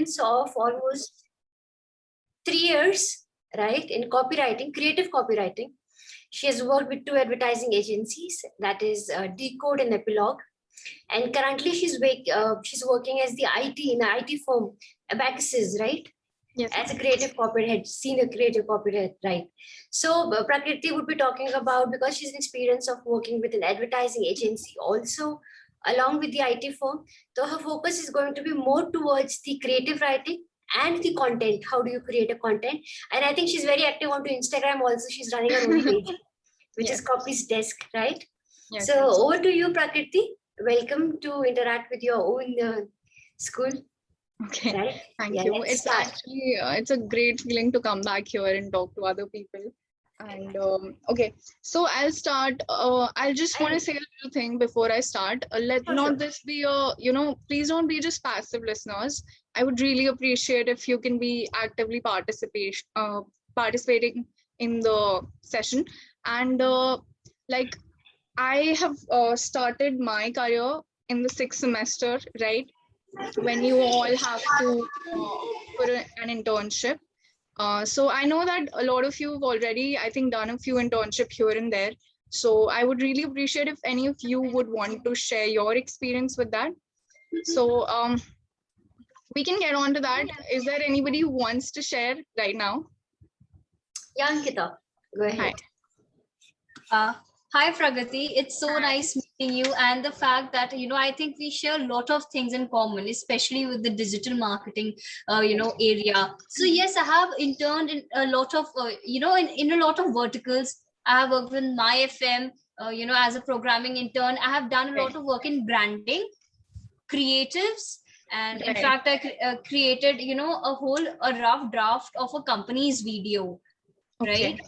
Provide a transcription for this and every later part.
experience of almost 3 years, right, in copywriting, creative copywriting. She has worked with 2 advertising agencies, that is Decode and Epilogue. And currently she's working as the IT in an IT firm, Abacasys, right? Yes. As a creative corporate head, senior creative corporate head, right? So Prakriti would be talking about, because she's an experience of working with an advertising agency also, along with the IT firm. So her focus is going to be more towards the creative writing and the content. How do you create a content? And I think she's very active onto Instagram also. She's running her own page, which is Copy's Desk, right? Yes, so over to you, Prakriti. Welcome to interact with your own school. Okay, right? Thank you. It's actually, it's a great feeling to come back here and talk to other people. And okay, so I'll start. I'll just want to say a little thing before I start. Let not this be a, please don't be just passive listeners. I would really appreciate if you can be actively participating in the session. And like, I have started my career in the 6th semester, right? When you all have to put an internship. So I know that a lot of you have already, I think, done a few internships here and there. So I would really appreciate if any of you would want to share your experience with that. So we can get on to that. Is there anybody who wants to share right now? Yeah, Ankita, go ahead. Hi, Prakriti. It's so nice meeting you. And the fact that, I think we share a lot of things in common, especially with the digital marketing, area. So yes, I have interned in a lot of, in a lot of verticals. I have worked with MyFM, as a programming intern. I have done a lot of work in branding, creatives. And in fact, I created, a rough draft of a company's video, right?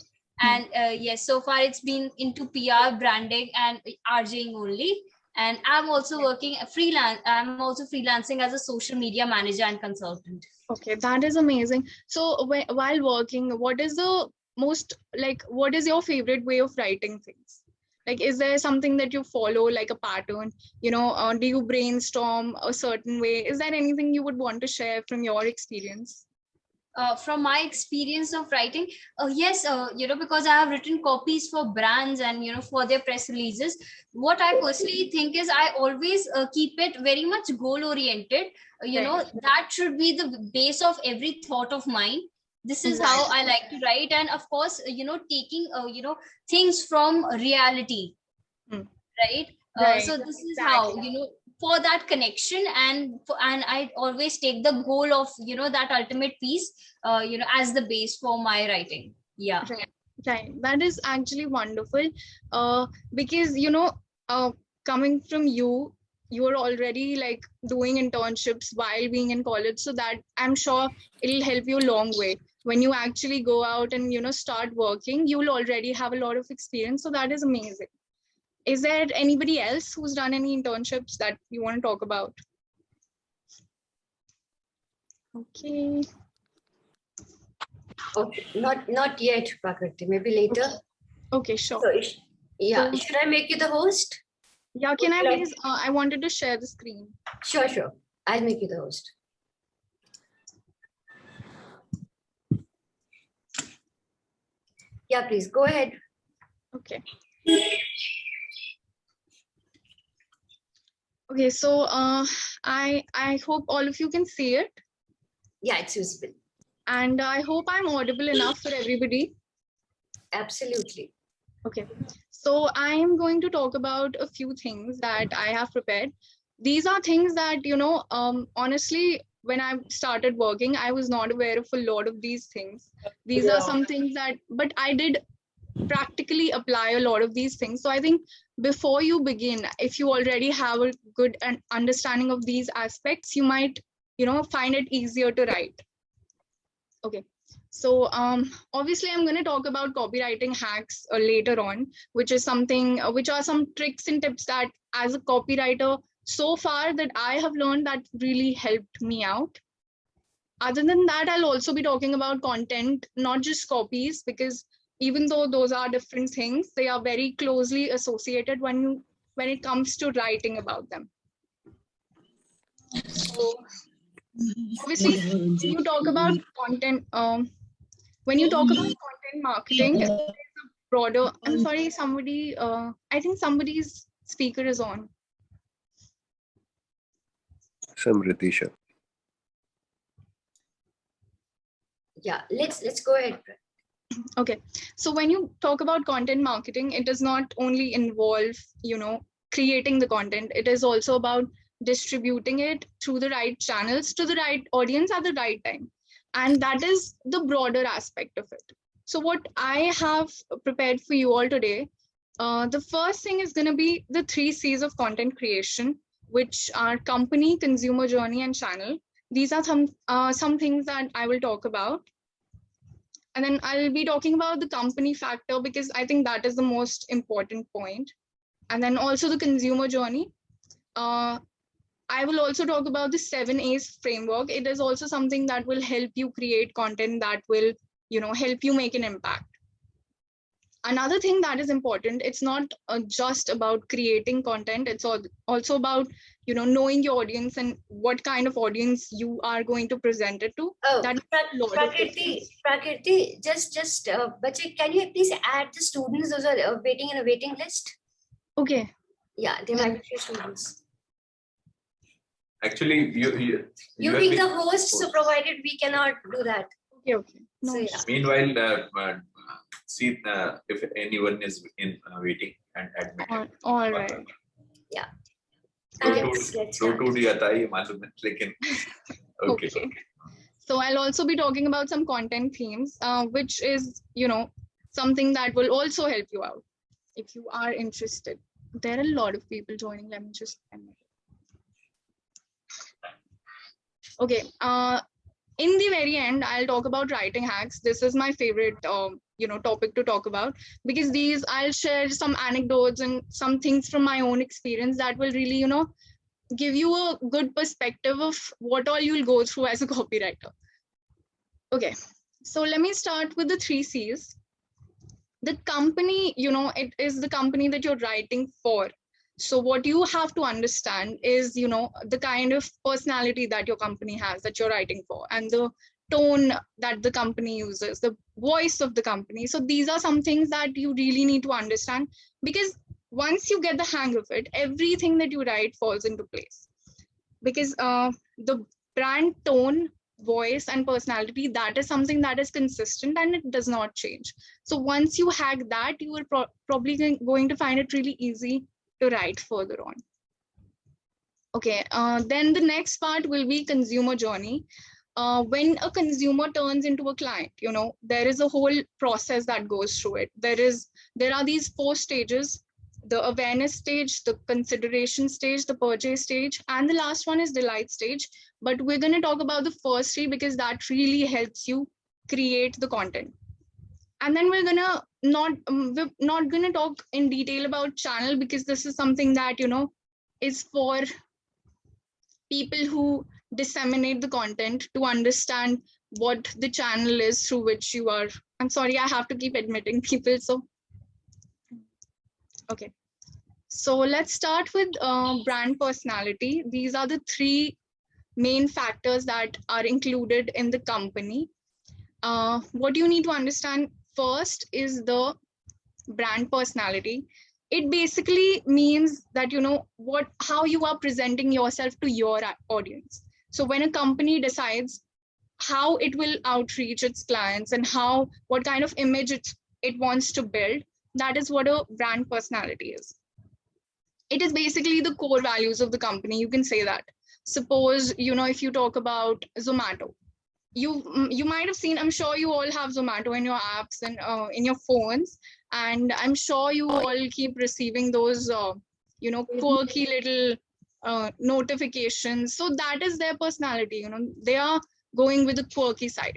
And yes, so far it's been into PR, branding, and RJing only. And I'm also working freelance. I'm also freelancing as a social media manager and consultant. Okay, that is amazing. So while working, what is the most, what is your favorite way of writing things? Like, is there something that you follow, like a pattern? Do you brainstorm a certain way? Is there anything you would want to share from your experience? From my experience of writing, yes, because I have written copies for brands and, for their press releases, what I personally think is I always keep it very much goal oriented. That should be the base of every thought of mine. This is how I like to write. And of course, taking, things from reality, right? So this is how, for that connection, and I always take the goal of, that ultimate piece, as the base for my writing. Yeah. Right. That is actually wonderful. Because, coming from you, are already like doing internships while being in college. So that I'm sure it'll help you a long way. When you actually go out and, start working, you'll already have a lot of experience. So that is amazing. Is there anybody else who's done any internships that you want to talk about? Okay. Okay, not yet, Prakriti. Maybe later. Okay, sure. So, yeah, should I make you the host? Yeah, can I please? I wanted to share the screen. Sure. I'll make you the host. Yeah, please go ahead. Okay. Okay, so I hope all of you can see it. Yeah, it's visible. And I hope I'm audible enough for everybody. Absolutely. Okay, so I am going to talk about a few things that I have prepared. These are things that, honestly, when I started working, I was not aware of a lot of these things. These are some things but I did practically apply a lot of these things. So I think before you begin, if you already have a good understanding of these aspects, you might, find it easier to write. Okay. So obviously I'm going to talk about copywriting hacks later on, which is something, which are some tricks and tips that as a copywriter so far that I have learned that really helped me out. Other than that, I'll also be talking about content, not just copies, because even though those are different things, they are very closely associated when it comes to writing about them. So Obviously, when you talk about content, when you talk about content marketing, there's a broader, I'm sorry, somebody, I think somebody's speaker is on. Samritisha. Yeah, let's go ahead. Okay, so when you talk about content marketing, it does not only involve, creating the content. It is also about distributing it through the right channels to the right audience at the right time. And that is the broader aspect of it. So what I have prepared for you all today, the first thing is going to be the 3 C's of content creation, which are company, consumer journey, and channel. These are some things that I will talk about. And then I'll be talking about the company factor because I think that is the most important point. And then also the consumer journey. I will also talk about the 7 A's framework. It is also something that will help you create content that will, help you make an impact. Another thing that is important, it's not just about creating content. It's also about, knowing your audience and what kind of audience you are going to present it to. Oh, that Prakriti, just, Bache, can you please add the students those are waiting in a waiting list? Okay. Yeah, there might be few students. Actually, you being the host, so provided we cannot do that. Okay. No. So, yeah. Meanwhile, see if anyone is in waiting and admitted. All right. Yeah. Let's Okay. So I'll also be talking about some content themes, which is, something that will also help you out if you are interested. There are a lot of people joining. Let me just admit. Okay. In the very end, I'll talk about writing hacks. This is my favorite, topic to talk about, because I'll share some anecdotes and some things from my own experience that will really, give you a good perspective of what all you'll go through as a copywriter. Okay, so let me start with the 3 C's. The company, it is the company that you're writing for. So what you have to understand is, the kind of personality that your company has, that you're writing for, and the tone that the company uses, the voice of the company. So these are some things that you really need to understand, because once you get the hang of it, everything that you write falls into place. Because the brand tone, voice, and personality, that is something that is consistent and it does not change. So once you hack that, you are probably going to find it really easy to write further on. Okay, then the next part will be consumer journey. When a consumer turns into a client, there is a whole process that goes through it. There are these 4 stages: the awareness stage, the consideration stage, the purchase stage, and the last one is delight stage. But we're going to talk about the first 3 because that really helps you create the content. And then we're not gonna talk in detail about channel, because this is something that, is for people who disseminate the content to understand what the channel is through which you are. I'm sorry, I have to keep admitting people. So, okay. So let's start with brand personality. These are the 3 main factors that are included in the company. What you need to understand first is the brand personality. It basically means that, how you are presenting yourself to your audience. So when a company decides how it will outreach its clients and what kind of image it wants to build, that is what a brand personality is. It is basically the core values of the company. You can say that. Suppose, if you talk about Zomato, you might have seen, I'm sure you all have Zomato in your apps and in your phones, and I'm sure you all keep receiving those quirky little notifications. So that is their personality. They are going with the quirky side.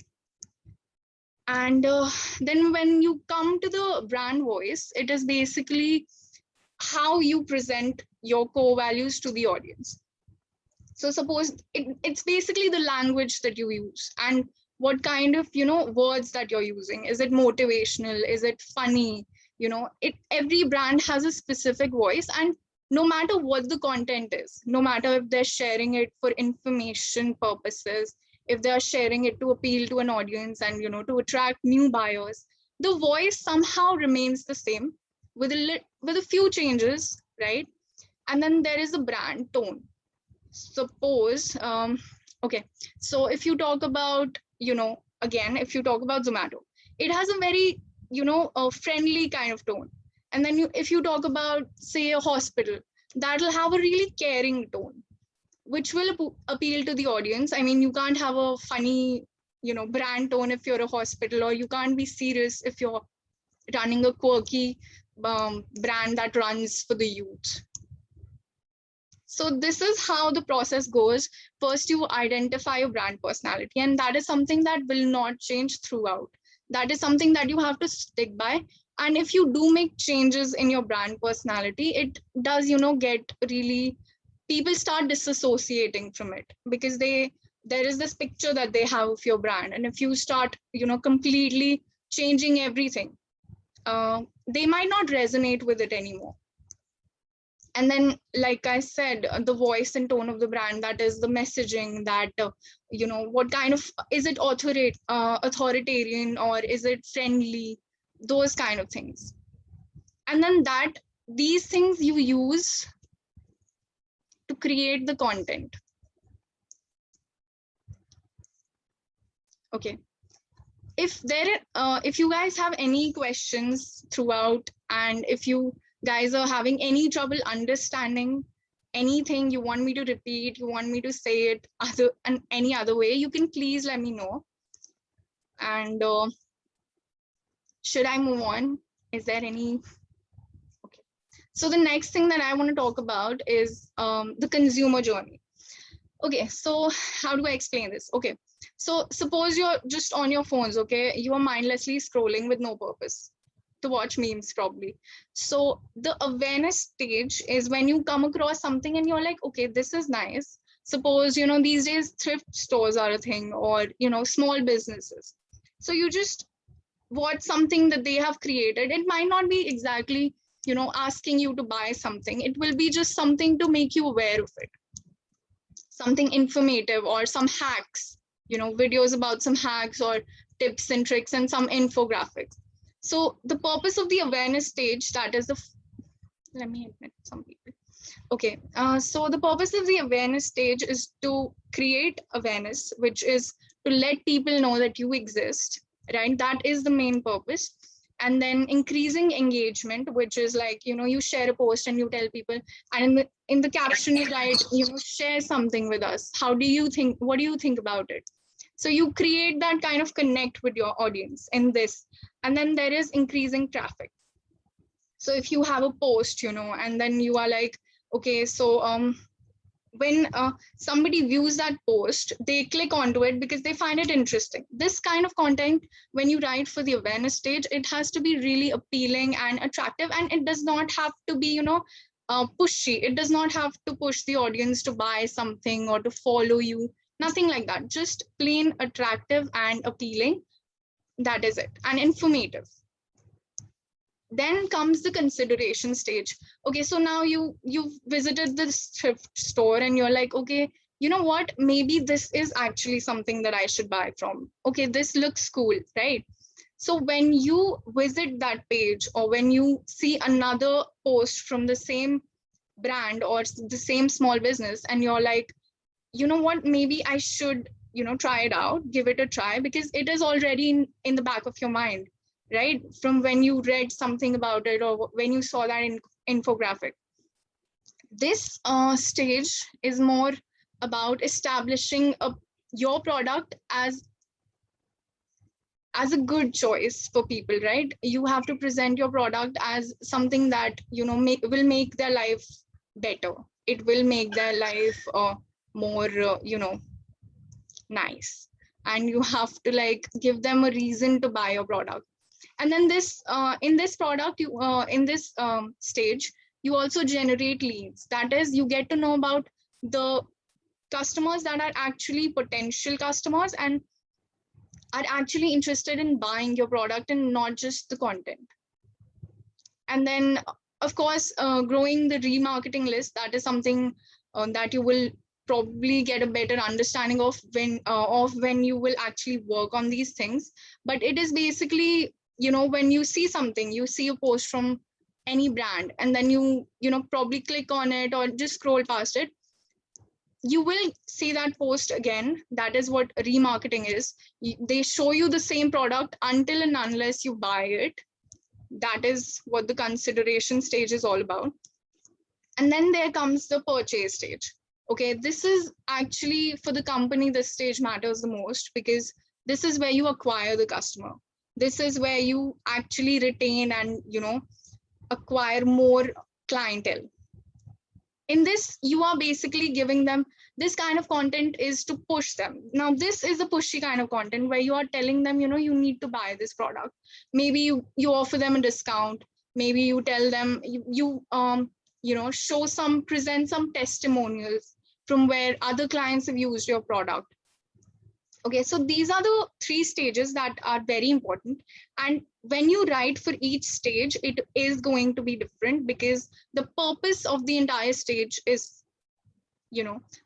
And then when you come to the brand voice, it is basically how you present your core values to the audience. So suppose it's basically the language that you use and what kind of, words that you're using. Is it motivational? Is it funny? Every brand has a specific voice, and no matter what the content is, no matter if they're sharing it for information purposes, if they're sharing it to appeal to an audience and, you know, to attract new buyers, the voice somehow remains the same with a few changes, right? And then there is a brand tone. Suppose, okay, so if you talk about, you know, again, if you talk about Zomato, it has a very, you know, a friendly kind of tone. And then if you talk about, say, a hospital, that'll have a really caring tone, which will appeal to the audience. I mean, you can't have a funny, you know, brand tone if you're a hospital, or you can't be serious if you're running a quirky brand that runs for the youth. So this is how the process goes. First, you identify your brand personality, and that is something that will not change throughout. That is something that you have to stick by. And if you do make changes in your brand personality, it does, you know, get really, people start disassociating from it, because there is this picture that they have of your brand. And if you start, you know, completely changing everything, they might not resonate with it anymore. And then, like I said, the voice and tone of the brand, that is the messaging, that, you know, what kind of, is it authoritarian, or is it friendly, those kind of things. And then these things you use to create the content. Okay. If you guys have any questions throughout, and if you guys are having any trouble understanding anything, you want me to repeat, you want me to say it any other way, you can please let me know. And should I move on? Is there any? Okay. So the next thing that I want to talk about is the consumer journey. Okay, so how do I explain this? Okay, so suppose you're just on your phones, okay? You are mindlessly scrolling with no purpose to watch memes probably. So the awareness stage is when you come across something and you're like, okay, this is nice. Suppose, you know, these days thrift stores are a thing, or, you know, small businesses. So you just watch something that they have created. It might not be exactly, you know, asking you to buy something. It will be just something to make you aware of it. Something informative, or some hacks, you know, videos about some hacks or tips and tricks, and some infographics. So the purpose of the awareness stage, that is let me admit some people. Okay, so the purpose of the awareness stage is to create awareness, which is to let people know that you exist, right? That is the main purpose. And then increasing engagement, which is like, you know, you share a post and you tell people, and in the caption you write, you know, share something with us. How do you think, what do you think about it? So you create that kind of connect with your audience in this. And then there is increasing traffic. So if you have a post, you know, and then you are like, okay, so when somebody views that post, they click onto it because they find it interesting. This kind of content, when you write for the awareness stage, it has to be really appealing and attractive, and it does not have to be, you know, pushy. It does not have to push the audience to buy something or to follow you. Nothing like that. Just plain attractive and appealing. That is it. And informative. Then comes the consideration stage. Okay, so now you've visited this thrift store and you're like, okay, you know what, maybe this is actually something that I should buy from. Okay, this looks cool, right? So when you visit that page, or when you see another post from the same brand or the same small business, and you're like, you know what, maybe I should, you know, try it out, give it a try, because it is already in the back of your mind, right? From when you read something about it, or when you saw that infographic. This stage is more about establishing your product as a good choice for people, right? You have to present your product as something that, you know, will make their life better. It will make their life more, you know, nice. And you have to like give them a reason to buy your product. And then this in this product, you in this stage, you also generate leads. That is, you get to know about the customers that are actually potential customers and are actually interested in buying your product and not just the content. And then of course, growing the remarketing list, that is something that you will probably get a better understanding of when you will actually work on these things. But it is basically, when you see something, you see a post from any brand, and then you probably click on it or just scroll past it, you will see that post again. That is what remarketing is. They show you the same product until and unless you buy it. That is what the consideration stage is all about. And then there comes the purchase stage. Okay, this is actually, for the company, this stage matters the most, because this is where you acquire the customer. This is where you actually retain and acquire more clientele. In this, you are basically giving them this kind of content is to push them. Now, this is a pushy kind of content where you are telling them, you need to buy this product. Maybe you offer them a discount. Maybe you tell them, present some testimonials from where other clients have used your product. Okay, so these are the 3 stages that are very important. And when you write for each stage, it is going to be different, because the purpose of the entire stage is,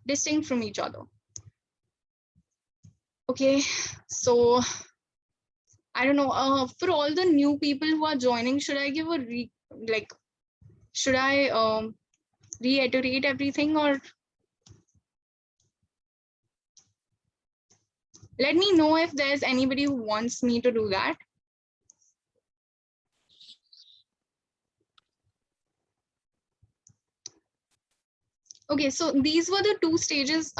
distinct from each other. Okay, so I don't know, for all the new people who are joining, should I give should I reiterate everything, or let me know if there's anybody who wants me to do that. Okay, so these were the 2 stages,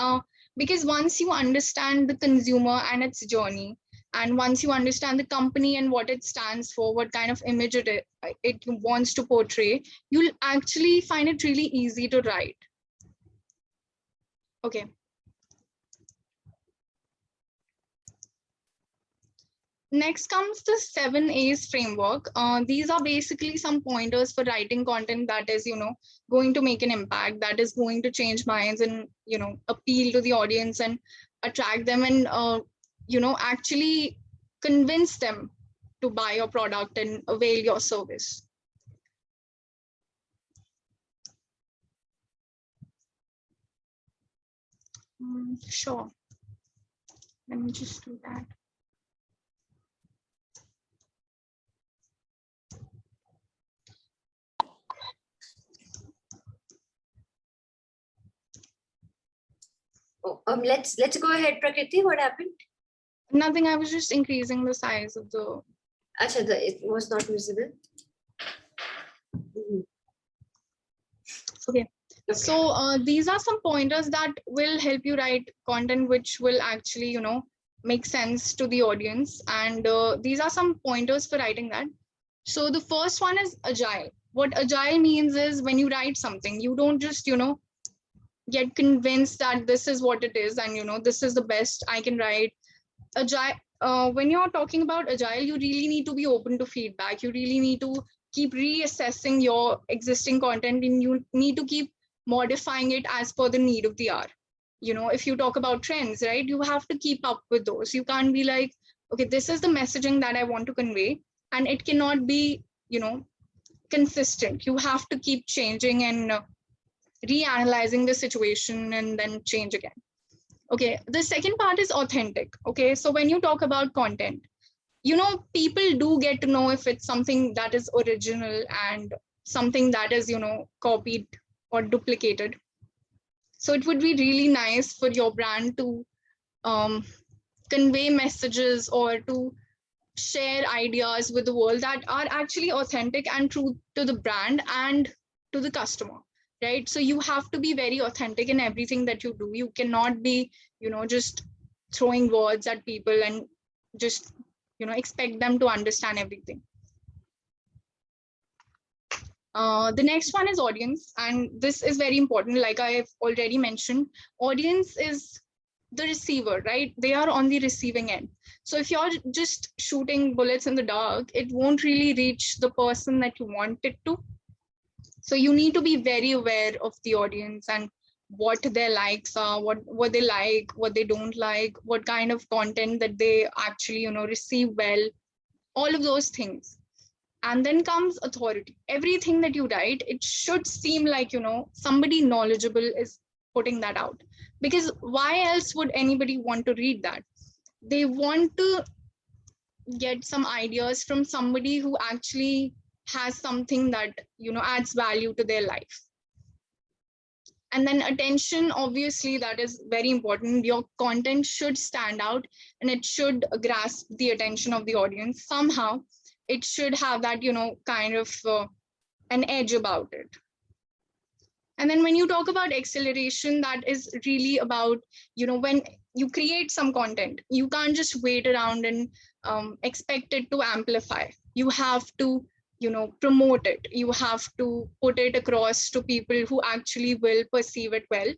because once you understand the consumer and its journey, and once you understand the company and what it stands for, what kind of image it wants to portray, you'll actually find it really easy to write. Okay. Next comes the 7 A's framework. These are basically some pointers for writing content that is, going to make an impact, that is going to change minds and, appeal to the audience and attract them and, actually convince them to buy your product and avail your service. Sure. Let me just do that. Let's go ahead, Prakriti. What happened? Nothing. I was just increasing the size of the. Acha, it was not visible. Okay. So these are some pointers that will help you write content which will actually, make sense to the audience. And these are some pointers for writing that. So the first one is agile. What agile means is, when you write something, you don't just, get convinced that this is what it is and, this is the best I can write. Agile, when you're talking about agile, you really need to be open to feedback. You really need to keep reassessing your existing content, and you need to keep modifying it as per the need of the hour. If you talk about trends, right, you have to keep up with those. You can't be like, okay, this is the messaging that I want to convey, and it cannot be, consistent. You have to keep changing and reanalyzing the situation and then change again. Okay, the second part is authentic. Okay, so when you talk about content, people do get to know if it's something that is original and something that is, copied or duplicated. So it would be really nice for your brand to convey messages or to share ideas with the world that are actually authentic and true to the brand and to the customer, right? So you have to be very authentic in everything that you do. You cannot be, just throwing words at people and just, expect them to understand everything. The next one is audience, and this is very important. Like I've already mentioned, audience is the receiver, right? They are on the receiving end. So if you're just shooting bullets in the dark, it won't really reach the person that you want it to. So you need to be very aware of the audience and what their likes are, what they like, what they don't like, what kind of content that they actually, receive well, all of those things. And then comes authority. Everything that you write, it should seem like, somebody knowledgeable is putting that out. Because why else would anybody want to read that? They want to get some ideas from somebody who actually has something that, adds value to their life. And then attention, obviously, that is very important. Your content should stand out and it should grasp the attention of the audience somehow. It should have that, kind of an edge about it. And then when you talk about acceleration, that is really about, when you create some content, you can't just wait around and expect it to amplify. You have to, promote it. You have to put it across to people who actually will perceive it well.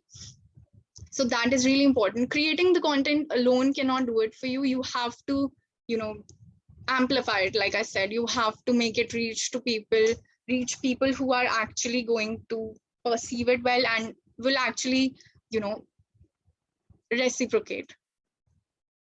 So that is really important. Creating the content alone cannot do it for you. You have to, amplify it. Like I said, you have to make it reach people who are actually going to perceive it well and will actually, reciprocate.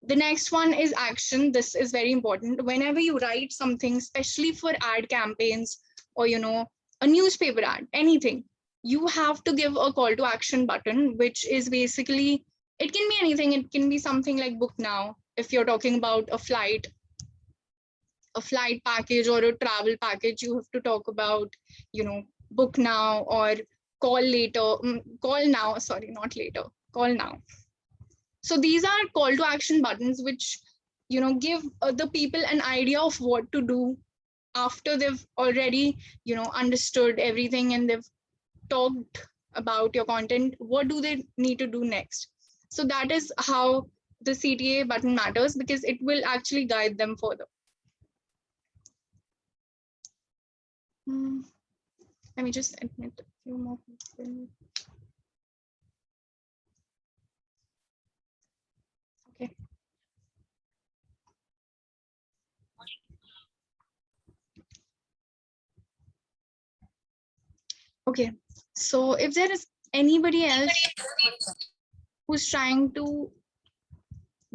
The next one is action. This is very important. Whenever you write something, especially for ad campaigns or, a newspaper ad, anything, you have to give a call to action button, which is basically, it can be anything. It can be something like book now. If you're talking about a flight package or a travel package, you have to talk about, book now or call now. Call now. So these are call to action buttons, which, give the people an idea of what to do after they've already, understood everything and they've talked about your content. What do they need to do next? So that is how the CTA button matters, because it will actually guide them further. Let me just admit a few more people. Okay. Okay, so if there is anybody else who's trying to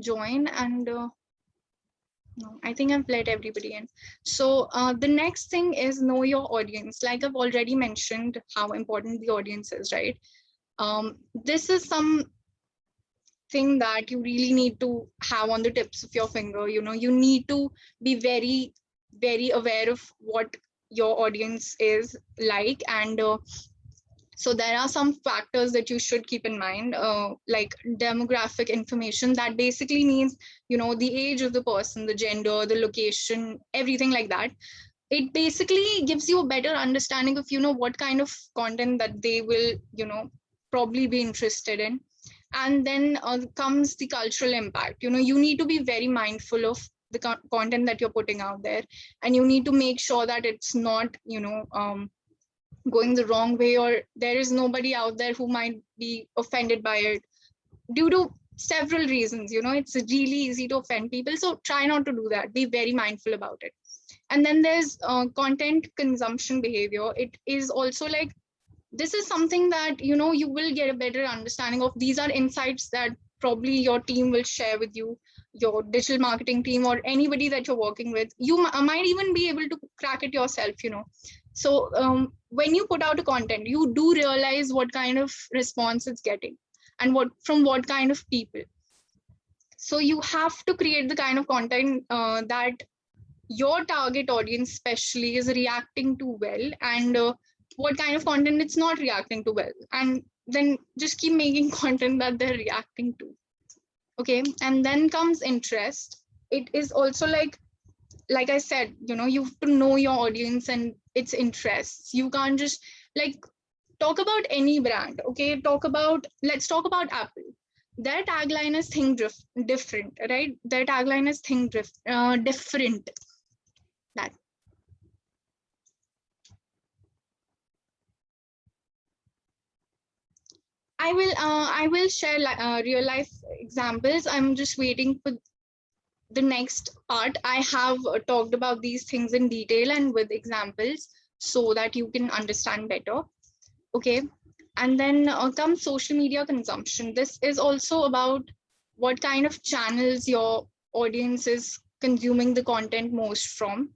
join, and no, I think I've let everybody in. So the next thing is know your audience. Like I've already mentioned how important the audience is, right? This is something that you really need to have on the tips of your finger. You need to be very, very aware of what your audience is like. And so there are some factors that you should keep in mind, like demographic information. That basically means, the age of the person, the gender, the location, everything like that. It basically gives you a better understanding of, what kind of content that they will, probably be interested in. And then comes the cultural impact. You need to be very mindful of the content that you're putting out there, and you need to make sure that it's not, going the wrong way, or there is nobody out there who might be offended by it due to several reasons. It's really easy to offend people, so try not to do that. Be very mindful about it. And then there's content consumption behavior. It is also like, this is something that you will get a better understanding of. These are insights that probably your team will share with you, your digital marketing team, or anybody that you're working with. You might even be able to crack it yourself. So when you put out a content, you do realize what kind of response it's getting and from what kind of people. So you have to create the kind of content that your target audience especially is reacting to well, and what kind of content it's not reacting to well, and then just keep making content that they're reacting to. Okay, and then comes interest. It is also like I said, you have to know your audience and its interests. You can't just talk about any brand. Okay, let's talk about Apple. Their tagline is think different, right? Their tagline is think different. That. I will share real life examples. I'm just waiting for the next part. I have talked about these things in detail and with examples so that you can understand better. Okay, and then comes social media consumption. This is also about what kind of channels your audience is consuming the content most from.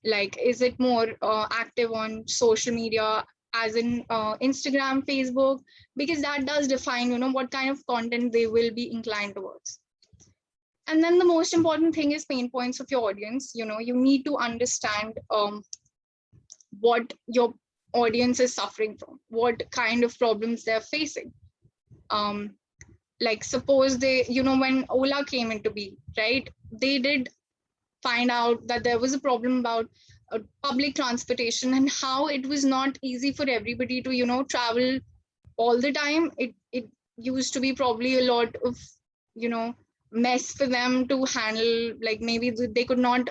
Like, is it more active on social media, as in Instagram, Facebook? Because that does define, you know, what kind of content they will be inclined towards. And then the most important thing is pain points of your audience. You know, you need to understand what your audience is suffering from, what kind of problems they're facing. Like suppose they, you know, when Ola came into being, right, they did find out that there was a problem about public transportation and how it was not easy for everybody to, you know, travel all the time. It used to be probably a lot of, you know, mess for them to handle. Like maybe they could not,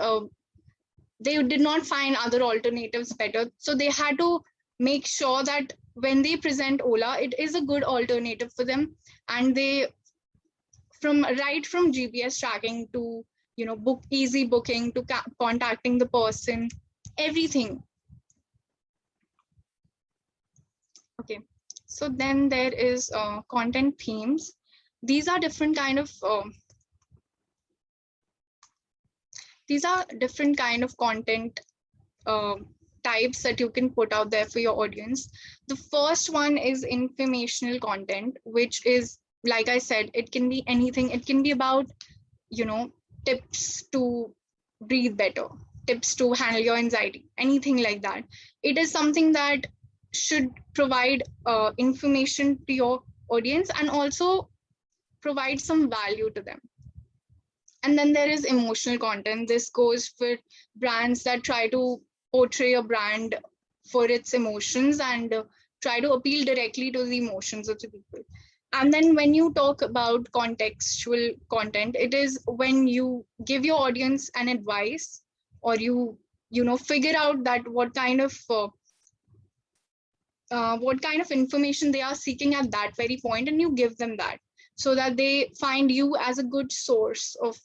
they did not find other alternatives better. So they had to make sure that when they present Ola, it is a good alternative for them. And they, from right from GPS tracking to, you know, easy booking to contacting the person, everything. Okay, so then there is content themes. These are different kind of content types that you can put out there for your audience. The first one is informational content, which is, like I said, it can be anything. It can be about, you know, tips to breathe better, tips to handle your anxiety, anything like that. It is something that should provide information to your audience and also provide some value to them. And then there is emotional content. This goes for brands that try to portray a brand for its emotions and try to appeal directly to the emotions of the people. And then when you talk about contextual content, it is when you give your audience an advice, or you know, figure out that what kind of information they are seeking at that very point, and you give them that so that they find you as a good source of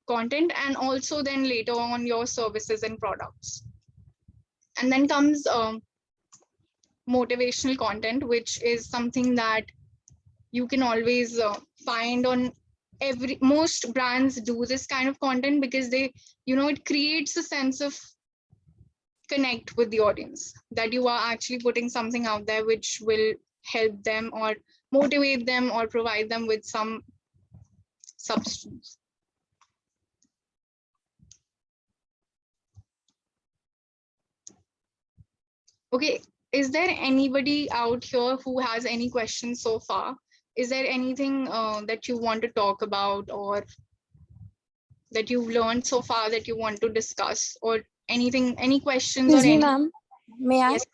content, and also then later on your services and products. And then comes motivational content, which is something that you can always find on most brands do this kind of content, because they, you know, it creates a sense of connect with the audience, that you are actually putting something out there which will help them or motivate them or provide them with some substance. Okay, is there anybody out here who has any questions so far? Is there anything that you want to talk about, or that you've learned so far that you want to discuss, or anything, any questions? Excuse or me, any? ma'am. May I? Yes.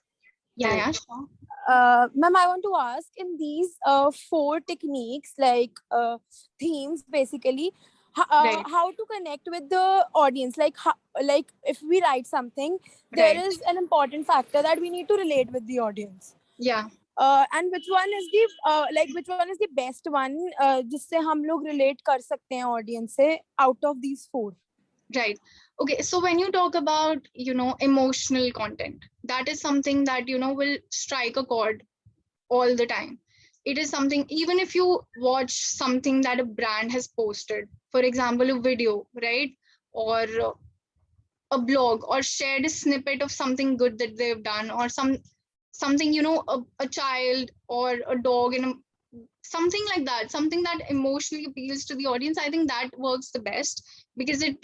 Yeah, sure. Ma'am, I want to ask, in these 4 techniques, like themes, basically, Right. how to connect with the audience? Like, like if we write something, there Right. is an important factor that we need to relate with the audience. Yeah. And which one is the best one जिससे हम लोग relate कर सकते हैं audience से out of these 4? Right. Okay, so when you talk about, you know, emotional content, that is something that, you know, will strike a chord all the time. It is something, even if you watch something that a brand has posted, for example, a video, right, or a blog, or shared a snippet of something good that they've done, or something, you know, a child or a dog in something like that, something that emotionally appeals to the audience. I think that works the best, because it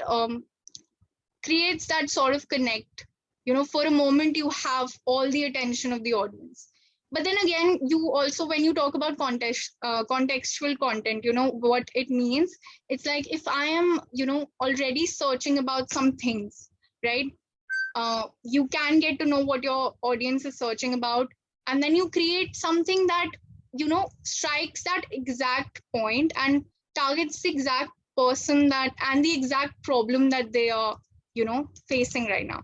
creates that sort of connect. You know, for a moment you have all the attention of the audience. But then again, you also, when you talk about contextual content, you know what it means. It's like, if I am, you know, already searching about some things, right, you can get to know what your audience is searching about, and then you create something that, you know, strikes that exact point and targets the exact person that, and the exact problem that they are, you know, facing right now,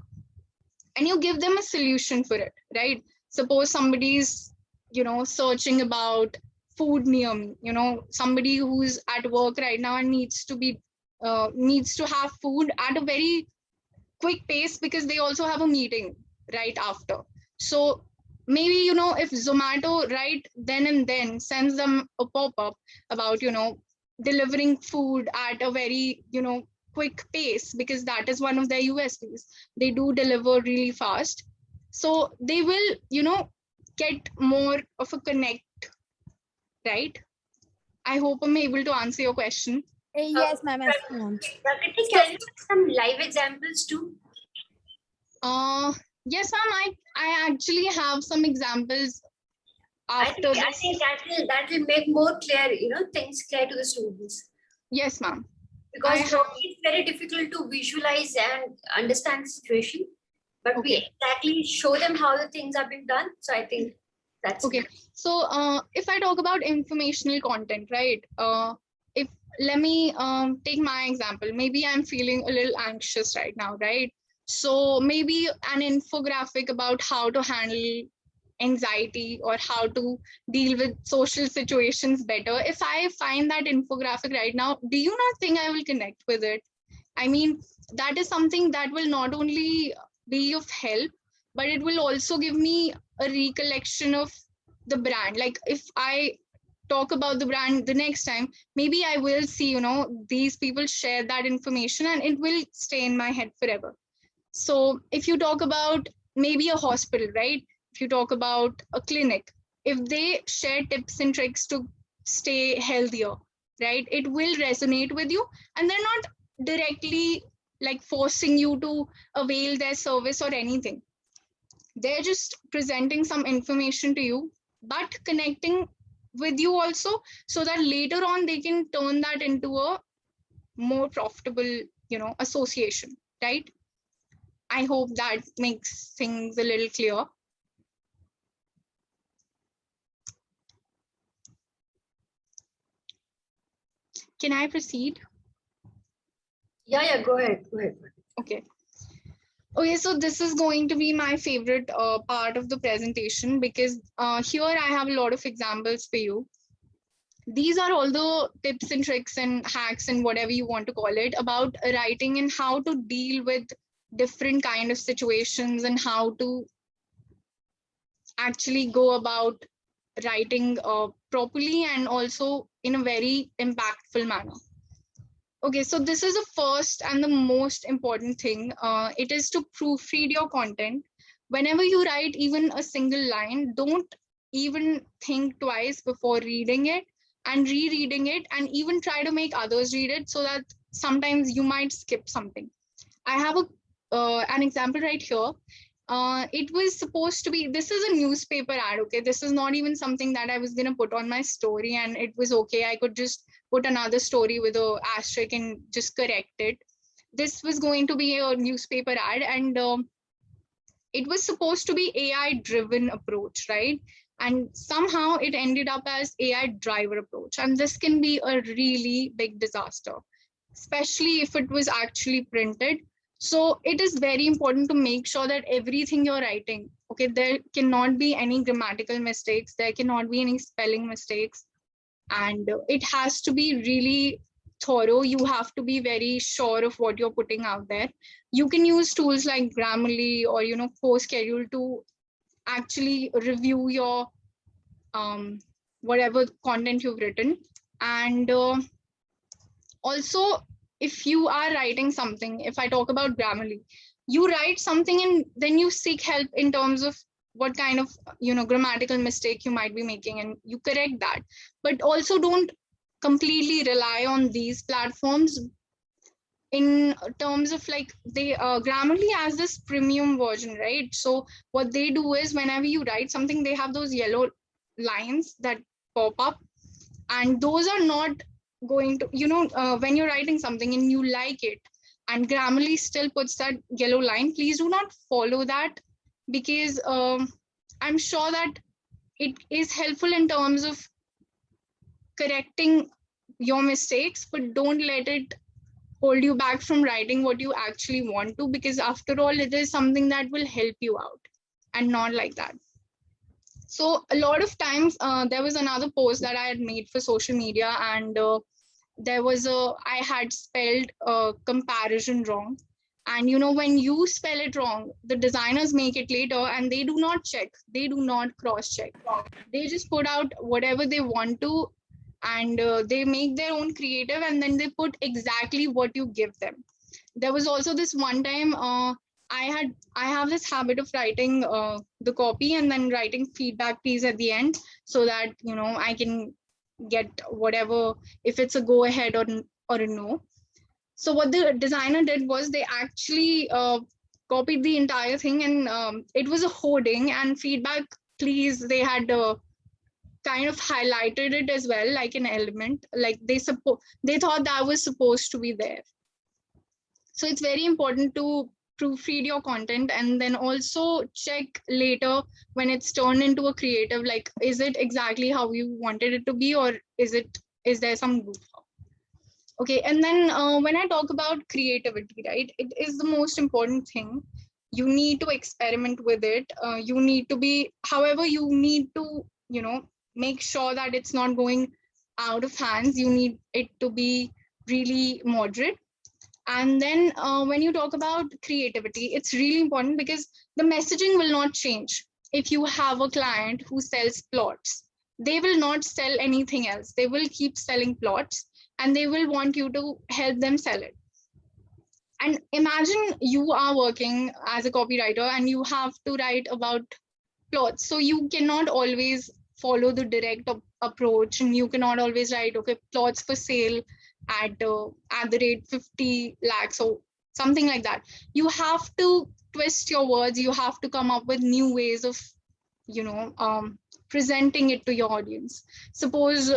and you give them a solution for it, right? Suppose somebody's, you know, searching about food near me, you know, somebody who's at work right now and needs to have food at a very quick pace, because they also have a meeting right after. So maybe, you know, if Zomato right then and then sends them a pop-up about, you know, delivering food at a very, you know, quick pace, because that is one of their USPs. They do deliver really fast. So they will, get more of a connect, right? I hope I'm able to answer your question. Yes, ma'am. Yes, ma'am. Prakriti, can you give some live examples too? Yes, ma'am. I actually have some examples after I think that will make more clear, things clear to the students. Yes, ma'am. Because it's very difficult to visualize and understand the situation, but we exactly show them how the things are being done. So I think that's okay. So if I talk about informational content, right? Let me take my example. Maybe I'm feeling a little anxious right now, right? So maybe an infographic about how to handle anxiety or how to deal with social situations better. If I find that infographic right now, do you not think I will connect with it? I mean, that is something that will not only be of help, but it will also give me a recollection of the brand. Like if I talk about the brand the next time, maybe I will see, these people share that information and it will stay in my head forever. So if you talk about maybe a hospital, right? If you talk about a clinic, if they share tips and tricks to stay healthier, right? It will resonate with you, and they're not directly like forcing you to avail their service or anything. They're just presenting some information to you, but connecting with you also, so that later on they can turn that into a more profitable, association, right? I hope that makes things a little clear. Can I proceed? Yeah, go ahead. Okay, so this is going to be my favorite part of the presentation, because here I have a lot of examples for you. These are all the tips and tricks and hacks and whatever you want to call it about writing, and how to deal with different kind of situations, and how to actually go about writing properly and also in a very impactful manner. Okay, so this is the first and the most important thing. It is to proofread your content. Whenever you write even a single line, don't even think twice before reading it and rereading it, and even try to make others read it, so that sometimes you might skip something. I have an example right here. It was supposed to be, this is a newspaper ad, okay? This is not even something that I was going to put on my story, and it was okay. I could just put another story with a asterisk and just correct it. This was going to be a newspaper ad, and it was supposed to be AI driven approach, right? And somehow it ended up as AI driver approach. And this can be a really big disaster, especially if it was actually printed. So it is very important to make sure that everything you're writing, okay, there cannot be any grammatical mistakes, there cannot be any spelling mistakes, and it has to be really thorough. You have to be very sure of what you're putting out there. You can use tools like Grammarly or, CoSchedule to actually review your whatever content you've written. And also, if you are writing something, if I talk about Grammarly, you write something and then you seek help in terms of what kind of grammatical mistake you might be making, and you correct that. But also don't completely rely on these platforms in terms of like they Grammarly has this premium version, right? So what they do is whenever you write something, they have those yellow lines that pop up, and those are not going to, when you're writing something and you like it and Grammarly still puts that yellow line, please do not follow that, because I'm sure that it is helpful in terms of correcting your mistakes, but don't let it hold you back from writing what you actually want to, because after all, it is something that will help you out, and not like that. So a lot of times there was another post that I had made for social media, and I had spelled comparison wrong. And when you spell it wrong, the designers make it later and they do not check, they do not cross check. They just put out whatever they want to, and they make their own creative, and then they put exactly what you give them. There was also this one time I have this habit of writing the copy and then writing feedback piece at the end, so that I can get whatever, if it's a go ahead or a no. So what the designer did was they actually copied the entire thing, and it was a hoarding, and feedback please they had kind of highlighted it as well, like an element, like they thought that was supposed to be there. So it's very important to proofread your content and then also check later when it's turned into a creative, like is it exactly how you wanted it to be, or is there some goof up? Okay, and then when I talk about creativity, right, it is the most important thing. You need to experiment with it. You need to be, however, you need to, make sure that it's not going out of hands. You need it to be really moderate. And then when you talk about creativity, it's really important because the messaging will not change. If you have a client who sells plots, they will not sell anything else. They will keep selling plots, and they will want you to help them sell it. And imagine you are working as a copywriter and you have to write about plots. So you cannot always follow the direct approach, and you cannot always write, okay, plots for sale at the rate 50 lakhs or something like that. You have to twist your words. You have to come up with new ways of, presenting it to your audience. Suppose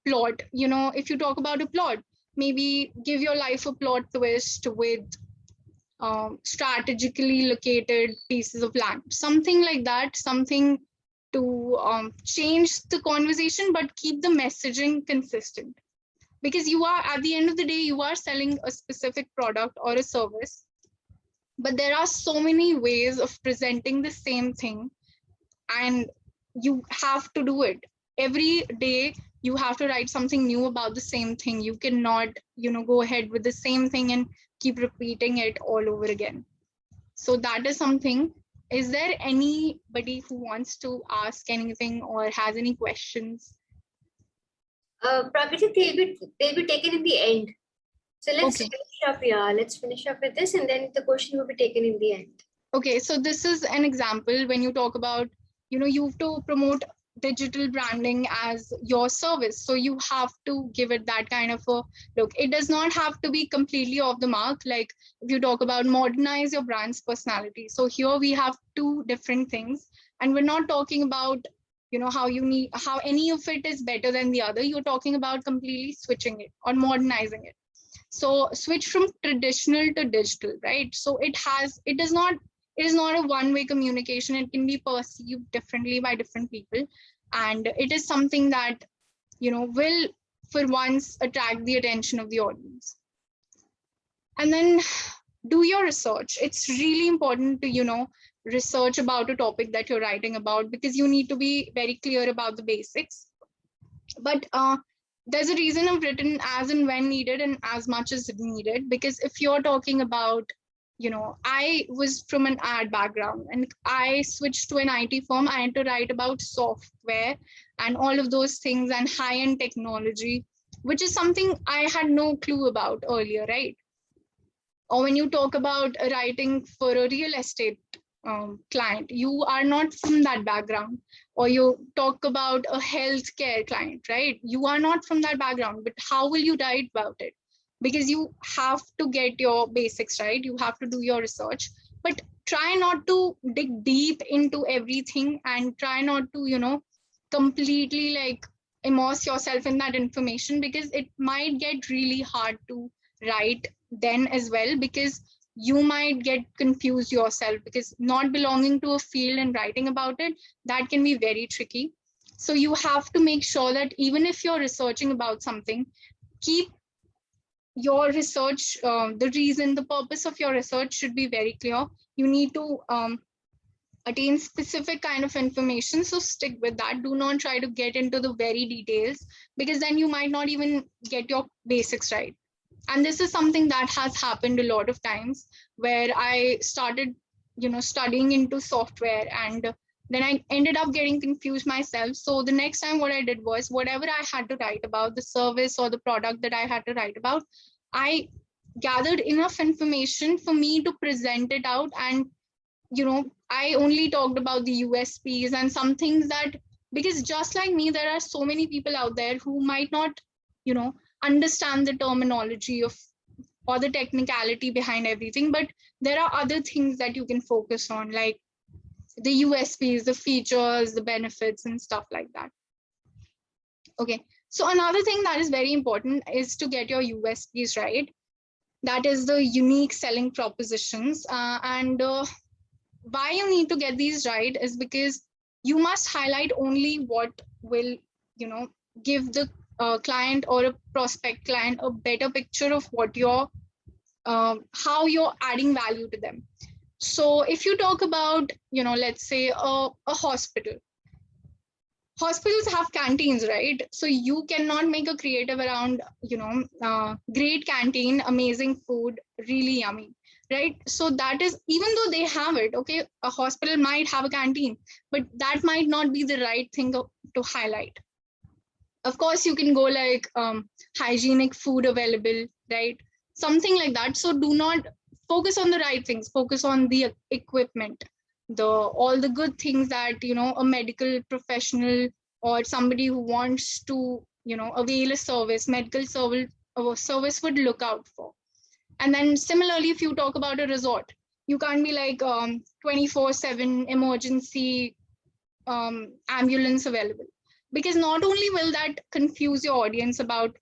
plot, if you talk about a plot, maybe give your life a plot twist with strategically located pieces of land, something like that, something to change the conversation but keep the messaging consistent. Because you are, at the end of the day, you are selling a specific product or a service, but there are so many ways of presenting the same thing, and you have to do it every day. You have to write something new about the same thing. You cannot, go ahead with the same thing and keep repeating it all over again. So that is something. Is there anybody who wants to ask anything or has any questions? Prakriti, they'll be taken in the end. So let's finish up. Yeah, let's finish up with this, and then the question will be taken in the end. Okay, so this is an example when you talk about, you have to promote digital branding as your service. So you have to give it that kind of a look. It does not have to be completely off the mark. Like if you talk about modernize your brand's personality. So here we have two different things, and we're not talking about, how any of it is better than the other. You're talking about completely switching it or modernizing it. So switch from traditional to digital, right? So it is not a one-way communication. It can be perceived differently by different people. And it is something that, will for once attract the attention of the audience. And then do your research. It's really important to, research about a topic that you're writing about, because you need to be very clear about the basics. But there's a reason I've written as and when needed and as much as needed, because if you're talking about, I was from an ad background and I switched to an IT firm. I had to write about software and all of those things and high-end technology, which is something I had no clue about earlier, right? Or when you talk about writing for a real estate client, you are not from that background. Or you talk about a healthcare client, right? You are not from that background, but how will you write about it? Because you have to get your basics right. You have to do your research, but try not to dig deep into everything, and try not to, completely like immerse yourself in that information, because it might get really hard to write then as well, because you might get confused yourself, because not belonging to a field and writing about it, that can be very tricky. So you have to make sure that even if you're researching about something, keep your research, the purpose of your research should be very clear. You need to attain specific kind of information, so stick with that. Do not try to get into the very details, because then you might not even get your basics right. And this is something that has happened a lot of times, where I started, studying into software, and then I ended up getting confused myself. So the next time what I did was, whatever I had to write about, the service or the product that I had to write about, I gathered enough information for me to present it out. And I only talked about the USPs and some things that, because just like me, there are so many people out there who might not understand the terminology of or the technicality behind everything, but there are other things that you can focus on, like the USPs, the features, the benefits, and stuff like that. Okay, so another thing that is very important is to get your USPs right. That is the unique selling propositions. Why you need to get these right is because you must highlight only what will, give the client or a prospect client a better picture of what you're, how you're adding value to them. So if you talk about, let's say a hospital. Hospitals have canteens, right? So you cannot make a creative around, great canteen, amazing food, really yummy, right? So that is, even though they have it, okay, a hospital might have a canteen, but that might not be the right thing to highlight. Of course, you can go like hygienic food available, right? Something like that. So do not focus on the right things, focus on the equipment, all the good things that, a medical professional or somebody who wants to, avail a service, medical service would look out for. And then similarly, if you talk about a resort, you can't be like 24/7 emergency ambulance available, because not only will that confuse your audience about,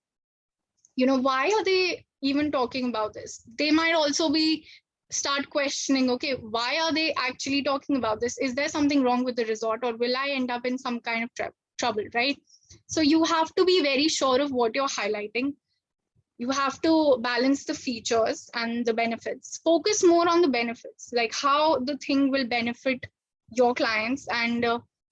why are they even talking about this? They might also start questioning, okay, why are they actually talking about this? Is there something wrong with the resort, or will I end up in some kind of trouble, right? So you have to be very sure of what you're highlighting. You have to balance the features and the benefits. Focus more on the benefits, like how the thing will benefit your clients, and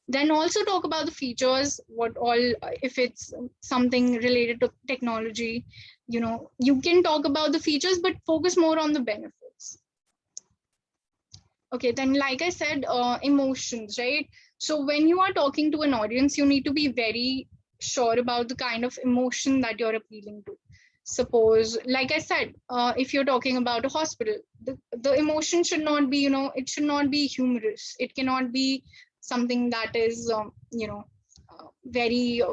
then also talk about the features, what all, if it's something related to technology, you can talk about the features, but focus more on the benefits. Okay, then like I said, emotions, right? So when you are talking to an audience, you need to be very sure about the kind of emotion that you're appealing to. Suppose, like I said, if you're talking about a hospital, the emotion should not be, it should not be humorous. It cannot be something that is, very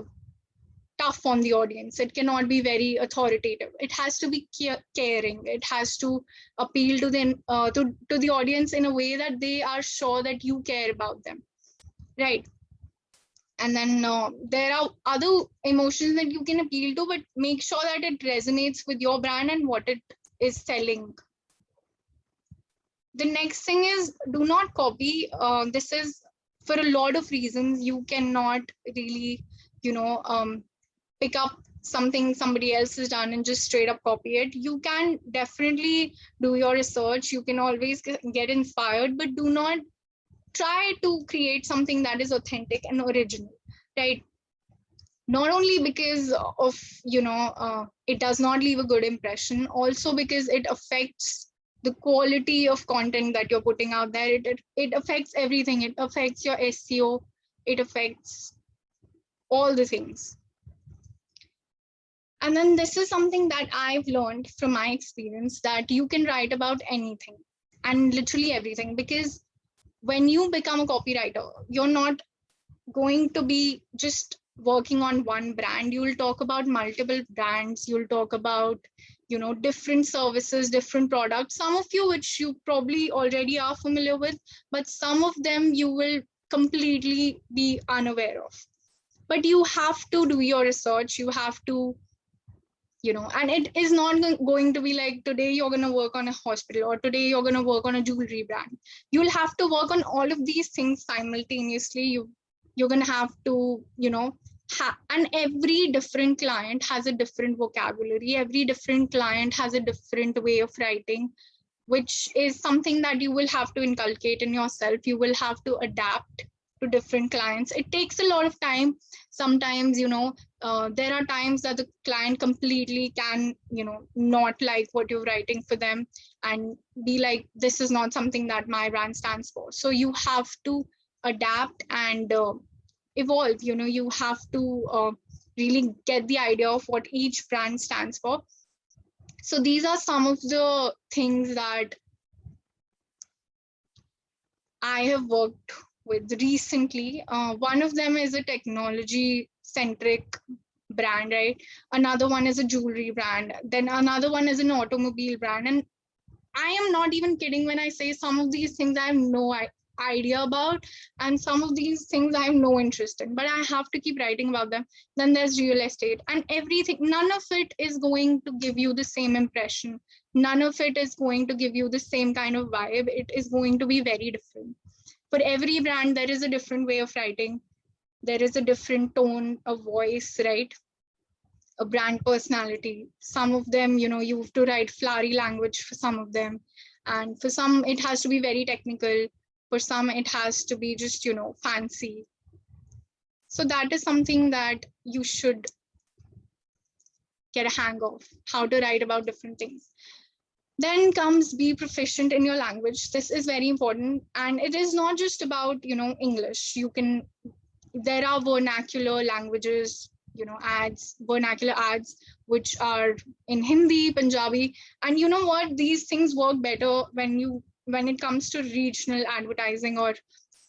tough on the audience. It cannot be very authoritative. It has to be caring. It has to appeal to the audience in a way that they are sure that you care about them, right? And then there are other emotions that you can appeal to, but make sure that it resonates with your brand and what it is selling. The next thing is, do not copy. This is for a lot of reasons. You cannot really, pick up something somebody else has done and just straight up copy it. You can definitely do your research. You can always get inspired, but do not try to create something that is authentic and original, right? Not only because of, it does not leave a good impression, also because it affects the quality of content that you're putting out there. It affects everything. It affects your SEO. It affects all the things. And then this is something that I've learned from my experience, that you can write about anything and literally everything, because when you become a copywriter, you're not going to be just working on one brand. You'll talk about multiple brands. You'll talk about, different services, different products, some of you which you probably already are familiar with, but some of them you will completely be unaware of. But you have to do your research. You have to, and it is not going to be like today you're going to work on a hospital or today you're going to work on a jewelry brand. You'll have to work on all of these things simultaneously. You're going to have to, and every different client has a different vocabulary. Every different client has a different way of writing, which is something that you will have to inculcate in yourself. You will have to adapt to different clients. It takes a lot of time. Sometimes, there are times that the client completely can, not like what you're writing for them and be like, this is not something that my brand stands for. So you have to adapt and evolve. You have to really get the idea of what each brand stands for. So these are some of the things that I have worked with recently. One of them is a technology centric brand, right? Another one is a jewelry brand. Then another one is an automobile brand. And I am not even kidding when I say some of these things I have no idea about, and some of these things I have no interest in, but I have to keep writing about them. Then there's real estate and everything. None of it is going to give you the same impression. None of it is going to give you the same kind of vibe. It is going to be very different. For every brand, there is a different way of writing. There is a different tone of voice, right? A brand personality. Some of them, you have to write flowery language for some of them. And for some, it has to be very technical. For some, it has to be just, fancy. So that is something that you should get a hang of, how to write about different things. Then comes be proficient in your language. This is very important. And it is not just about, English. There are vernacular languages, vernacular ads, which are in Hindi, Punjabi. And you know what? These things work better when it comes to regional advertising or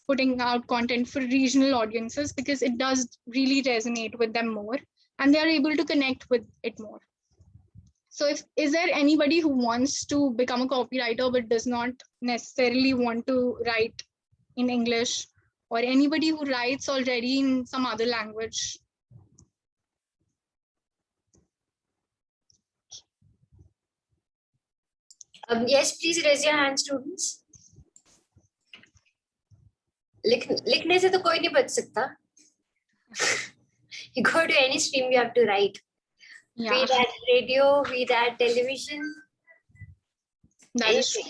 putting out content for regional audiences, because it does really resonate with them more and they are able to connect with it more. So is there anybody who wants to become a copywriter but does not necessarily want to write in English, or anybody who writes already in some other language? Yes, please raise your hand, students. लिखने से तो कोई नहीं बच सकता. You go to any stream, you have to write. Yeah. Be that radio, be that television. That is true.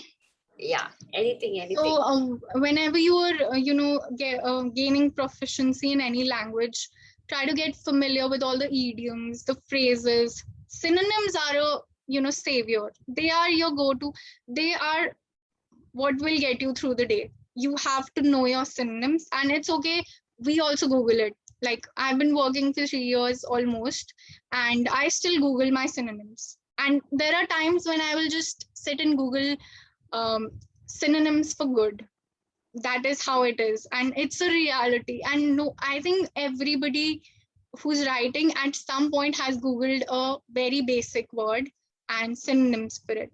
Yeah, anything. So whenever you are, gaining proficiency in any language, try to get familiar with all the idioms, the phrases. Synonyms are a, savior. They are your go-to. They are what will get you through the day. You have to know your synonyms, and it's okay. We also Google it. Like, I've been working for 3 years almost, and I still Google my synonyms. And there are times when I will just sit and Google synonyms for good. That is how it is, and it's a reality. And no, I think everybody who's writing at some point has Googled a very basic word and synonyms for it.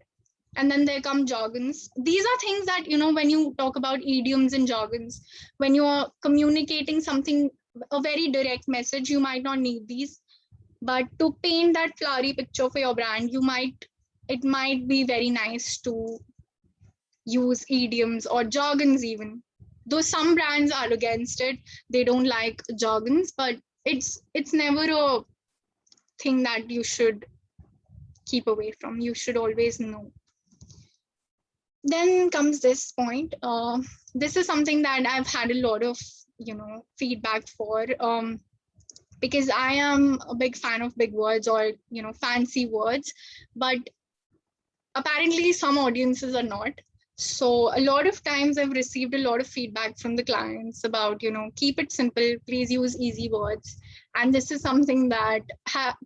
And then there come jargons. These are things that, when you talk about idioms and jargons, when you are communicating something, a very direct message, you might not need these. But to paint that flowery picture for your brand, it might be very nice to use idioms or jargons even. Though some brands are against it, they don't like jargons, but it's never a thing that you should keep away from. You should always know. Then comes this point. This is something that I've had a lot of, feedback for, because I am a big fan of big words or, fancy words, but apparently some audiences are not. So a lot of times I've received a lot of feedback from the clients about, keep it simple, please use easy words. And this is something that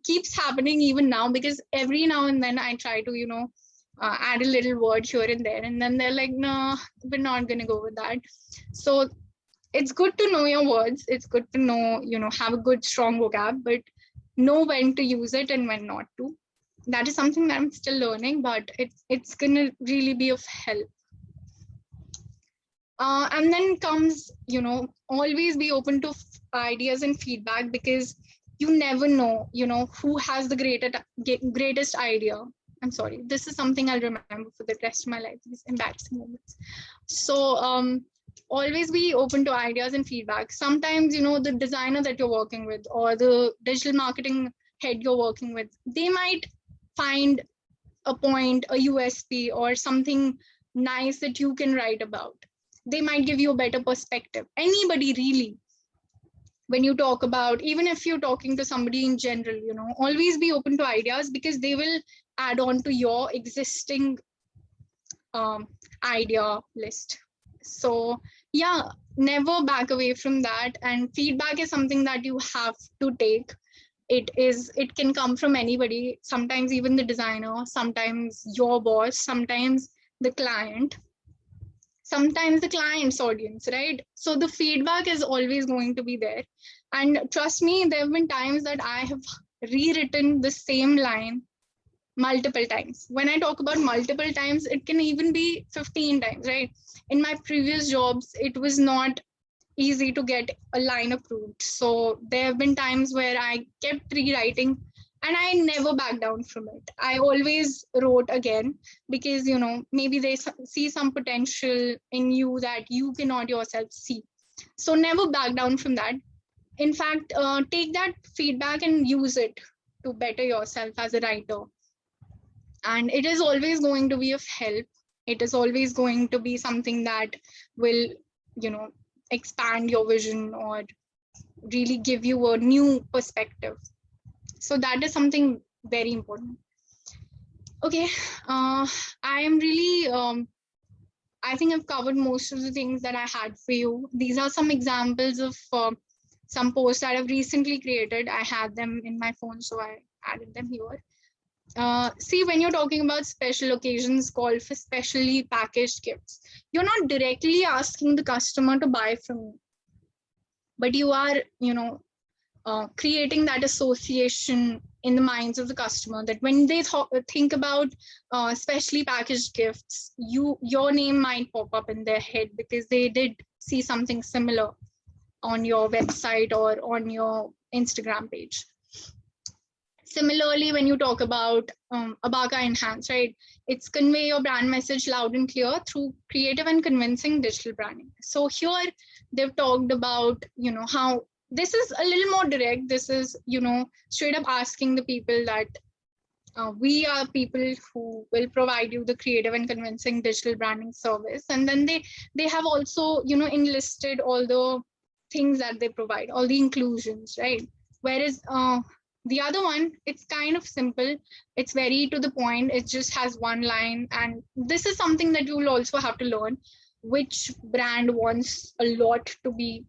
keeps happening even now, because every now and then I try to, add a little word here and there, and then they're like, no, we're not going to go with that. So it's good to know your words. It's good to know, have a good, strong vocab, but know when to use it and when not to. That is something that I'm still learning, but it's going to really be of help. And then comes, always be open to ideas and feedback, because you never know, who has the greatest idea. I'm sorry, this is something I'll remember for the rest of my life, these embarrassing moments. So always be open to ideas and feedback. Sometimes, the designer that you're working with or the digital marketing head you're working with, they might find a point, a USP or something nice that you can write about. They might give you a better perspective. Anybody really, when you talk about, even if you're talking to somebody in general, always be open to ideas, because they will add on to your existing idea list. So yeah, never back away from that. And feedback is something that you have to take. it can come from anybody, sometimes even the designer, sometimes your boss, sometimes the client, sometimes the client's audience, right? So the feedback is always going to be there. And trust me, there have been times that I have rewritten the same line multiple times. When I talk about multiple times, it can even be 15 times, right? In my previous jobs, it was not easy to get a line approved. So there have been times where I kept rewriting and I never backed down from it. I always wrote again because, you know, maybe they see some potential in you that you cannot yourself see. So never back down from that. In fact, take that feedback and use it to better yourself as a writer. And it is always going to be of help. It is always going to be something that will, you know, expand your vision or really give you a new perspective. So that is something very important. Okay, I am really, I think I've covered most of the things that I had for you. These are some examples of some posts that I've recently created. I had them in my phone, so I added them here. See, when you're talking about special occasions called for specially packaged gifts, you're not directly asking the customer to buy from you, but you are, you know, creating that association in the minds of the customer that when they think about specially packaged gifts, your name might pop up in their head because they did see something similar on your website or on your Instagram page. Similarly, when you talk about Abacasys, right? It's convey your brand message loud and clear through creative and convincing digital branding. So here they've talked about, you know, how this is a little more direct. This is, you know, straight up asking the people that we are people who will provide you the creative and convincing digital branding service. And then they have also, you know, enlisted all the things that they provide, all the inclusions, right? Whereas the other one, it's kind of simple. It's very to the point. It just has one line. And this is something that you will also have to learn which brand wants a lot to be,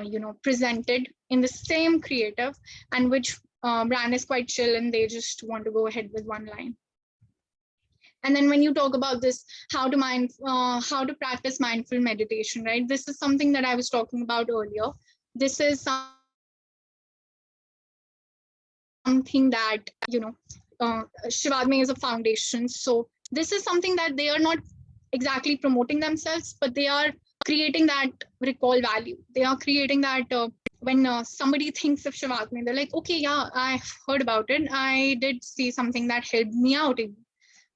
you know, presented in the same creative and which brand is quite chill and they just want to go ahead with one line. And then when you talk about this, how to practice mindful meditation, right? This is something that I was talking about earlier. This is something that, you know, Shivadme is a foundation. So this is something that they are not exactly promoting themselves, but they are creating that recall value. They are creating that when somebody thinks of Shivadme, they're like, okay, yeah, I've heard about it. I did see something that helped me out.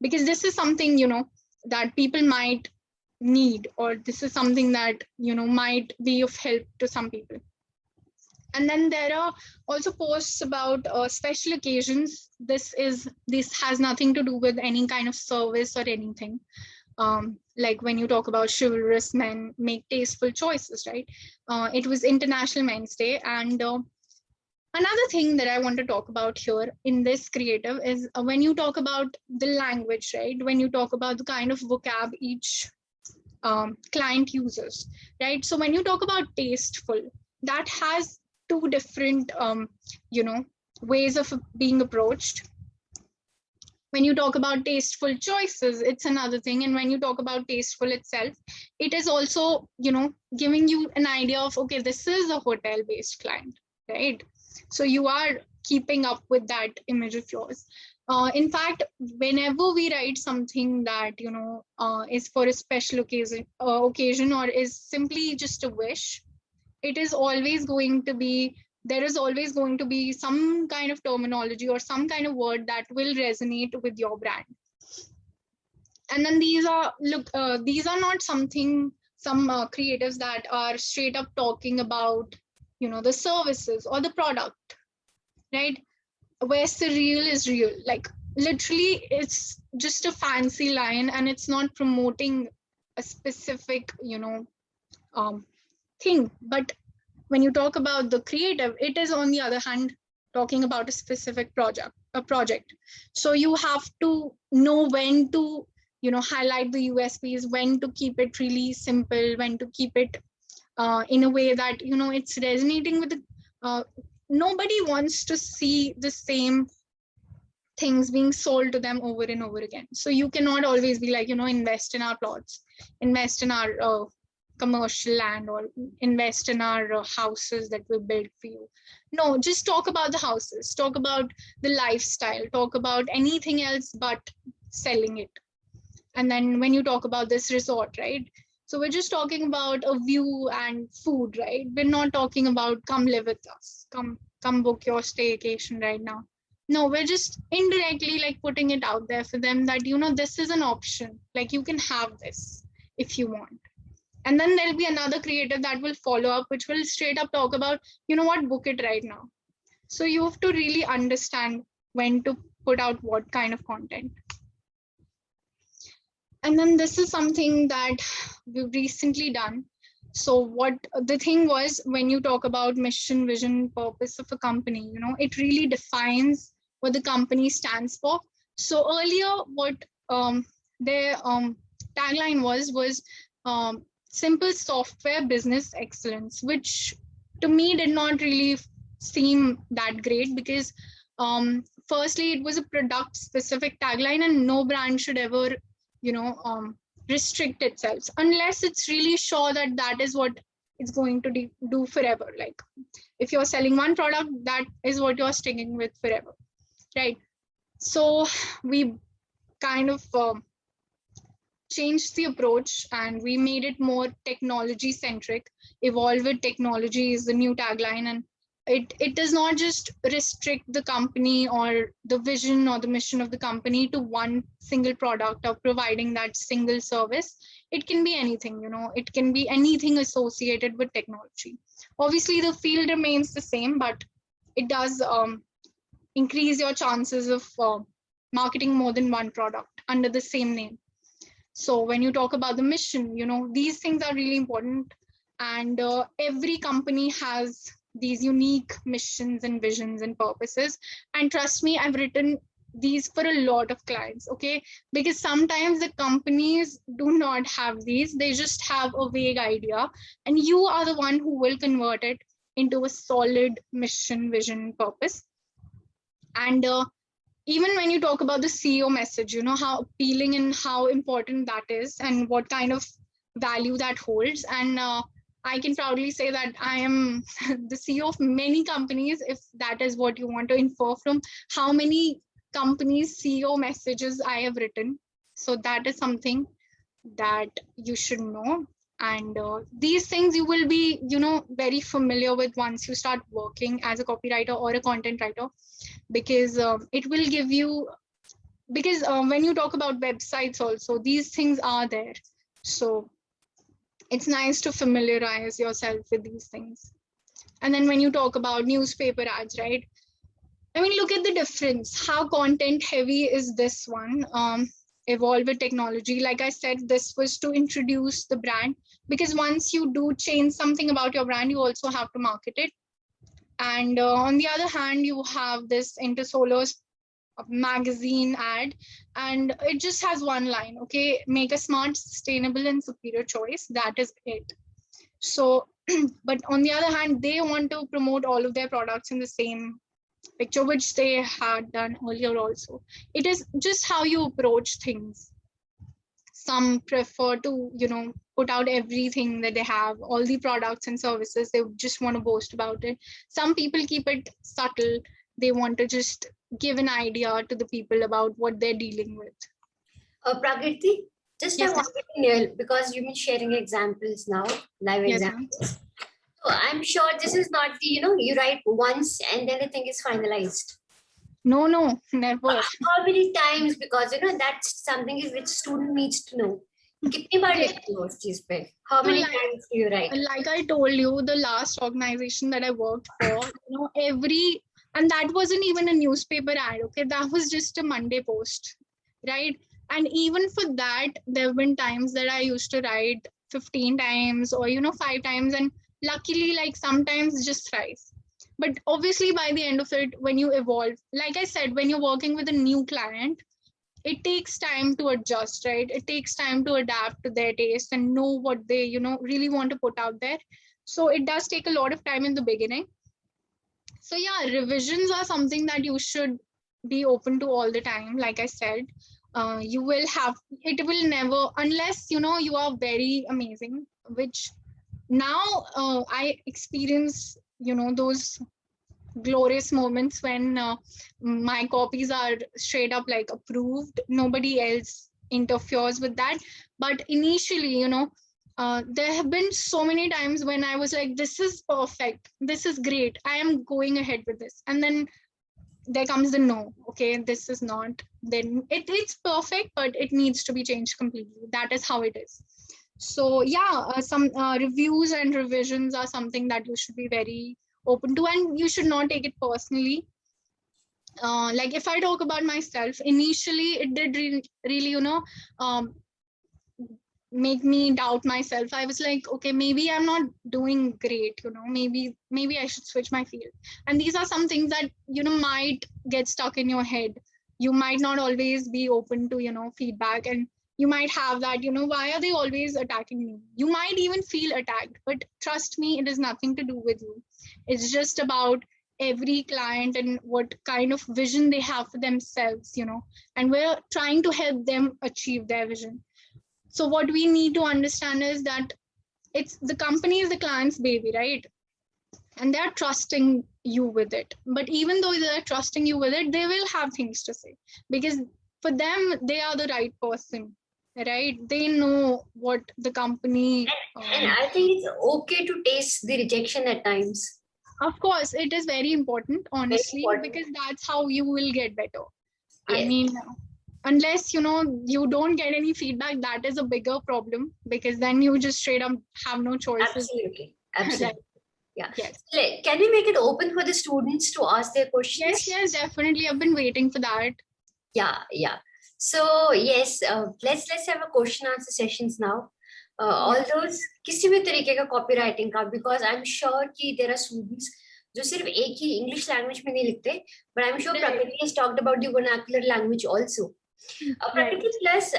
Because this is something, you know, that people might need, or this is something that, you know, might be of help to some people. And then there are also posts about special occasions. This has nothing to do with any kind of service or anything. Like when you talk about chivalrous men make tasteful choices, right? It was International Men's Day. And another thing that I want to talk about here in this creative is when you talk about the language, right? When you talk about the kind of vocab each client uses, right? So when you talk about tasteful, that has two different, you know, ways of being approached. When you talk about tasteful choices, it's another thing. And when you talk about tasteful itself, it is also, you know, giving you an idea of, okay, this is a hotel-based client, right? So you are keeping up with that image of yours. In fact, whenever we write something that, you know, is for a special occasion or is simply just a wish, it is always going to be, there is always going to be some kind of terminology or some kind of word that will resonate with your brand. And then these are not some creatives that are straight up talking about, you know, the services or the product, right? Where surreal is real, like literally it's just a fancy line and it's not promoting a specific, you know, thing. But when you talk about the creative, it is on the other hand talking about a specific project. So you have to know when to, you know, highlight the USPs, when to keep it really simple, when to keep it in a way that, you know, it's resonating with the nobody wants to see the same things being sold to them over and over again. So you cannot always be like, invest in our plots, invest in our commercial land, or invest in our houses that we built for you. No, just talk about the houses, talk about the lifestyle, talk about anything else but selling it. And then when you talk about this resort, right? So we're just talking about a view and food, right? We're not talking about come live with us, come book your staycation right now. No, we're just indirectly like putting it out there for them that, this is an option. Like you can have this if you want. And then there'll be another creative that will follow up, which will straight up talk about, book it right now. So you have to really understand when to put out what kind of content. And then this is something that we've recently done. So what the thing was, when you talk about mission, vision, purpose of a company, it really defines what the company stands for. So earlier, what their tagline was simple software business excellence, which to me did not really seem that great, because firstly, it was a product specific tagline, and no brand should ever restrict itself unless it's really sure that that is what it's going to do forever. Like if you're selling one product, that is what you're sticking with forever, right? So we kind of changed the approach and we made it more technology centric. Evolve with technology is the new tagline, and it does not just restrict the company or the vision or the mission of the company to one single product or providing that single service. It can be anything, it can be anything associated with technology. Obviously, the field remains the same, but it does increase your chances of marketing more than one product under the same name. So when you talk about the mission, these things are really important, and every company has these unique missions and visions and purposes. And trust me, I've written these for a lot of clients, okay? Because sometimes the companies do not have these, they just have a vague idea, and you are the one who will convert it into a solid mission, vision, purpose. And even when you talk about the CEO message, how appealing and how important that is and what kind of value that holds. And I can proudly say that I am the CEO of many companies, if that is what you want to infer from how many companies' CEO messages I have written. So that is something that you should know. And these things you will be, very familiar with once you start working as a copywriter or a content writer, because it will give you, because when you talk about websites also, these things are there. So it's nice to familiarize yourself with these things. And then when you talk about newspaper ads, right? I mean, look at the difference. How content heavy is this one? Evolve with technology. Like I said, this was to introduce the brand, because once you do change something about your brand, you also have to market it. And on the other hand, you have this Intersolar's magazine ad, and it just has one line, okay? Make a smart, sustainable, and superior choice. That is it. So, but on the other hand, they want to promote all of their products in the same picture, which they had done earlier also. It is just how you approach things. Some prefer to, put out everything that they have, all the products and services. They just want to boast about it. Some people keep it subtle. They want to just give an idea to the people about what they're dealing with. Prakriti, just Yes, I wanted to know, because you've been sharing examples now, live Yes, examples. So I'm sure this is not the, you write once and then the thing is finalized. No, never. How many times? Because, that's something which student needs to know. कितनी बार लिखते हो उस चीज पे? How many times do you write? Like I told you, the last organization that I worked for, and that wasn't even a newspaper ad, okay? That was just a Monday post, right? And even for that, there have been times that I used to write 15 times or, 5 times. And luckily, like sometimes just thrice. But obviously, by the end of it, when you evolve, like I said, when you're working with a new client, it takes time to adjust, right? It takes time to adapt to their taste and know what they, really want to put out there. So it does take a lot of time in the beginning. So yeah, revisions are something that you should be open to all the time. Like I said, you will have, it will never, unless, you know, you are very amazing, which now I experience, you know, those glorious moments when my copies are straight up like approved. Nobody else interferes with that. But initially, you know, there have been so many times when I was like, this is perfect, this is great, I am going ahead with this, and then there comes the no. Okay, this is not, then it's perfect, but it needs to be changed completely. That is how it is. So yeah, some reviews and revisions are something that you should be very open to, and you should not take it personally. Like if I talk about myself, initially it did really, you know, make me doubt myself. I was like, okay, maybe I'm not doing great, you know, maybe I should switch my field. And these are some things that, you know, might get stuck in your head. You might not always be open to, you know, feedback, and you might have that, you know, why are they always attacking me? You might even feel attacked, but trust me, it has nothing to do with you. It's just about every client and what kind of vision they have for themselves, you know, and we're trying to help them achieve their vision. So what we need to understand is that it's the company is the client's baby, right? And they're trusting you with it. But even though they're trusting you with it, they will have things to say, because for them, they are the right person, right? They know what the company. And I think it's okay to taste the rejection at times. Of course, it is very important, honestly, Very important. because that's how you will get better. I Yes. mean, unless, you know, you don't get any feedback, that is a bigger problem, because then you just straight up have no choices. Absolutely. Absolutely. Right. Yeah. Yes. Can we make it open for the students to ask their questions? Yes, definitely. I've been waiting for that. Yeah. So yes, let's have a question answer sessions now. All those किसी भी तरीके का copywriting का, because I'm sure कि there are students जो सिर्फ एक ही English language में नहीं लिखते, but I'm sure Prakriti has talked about the vernacular language also. Prakriti, plus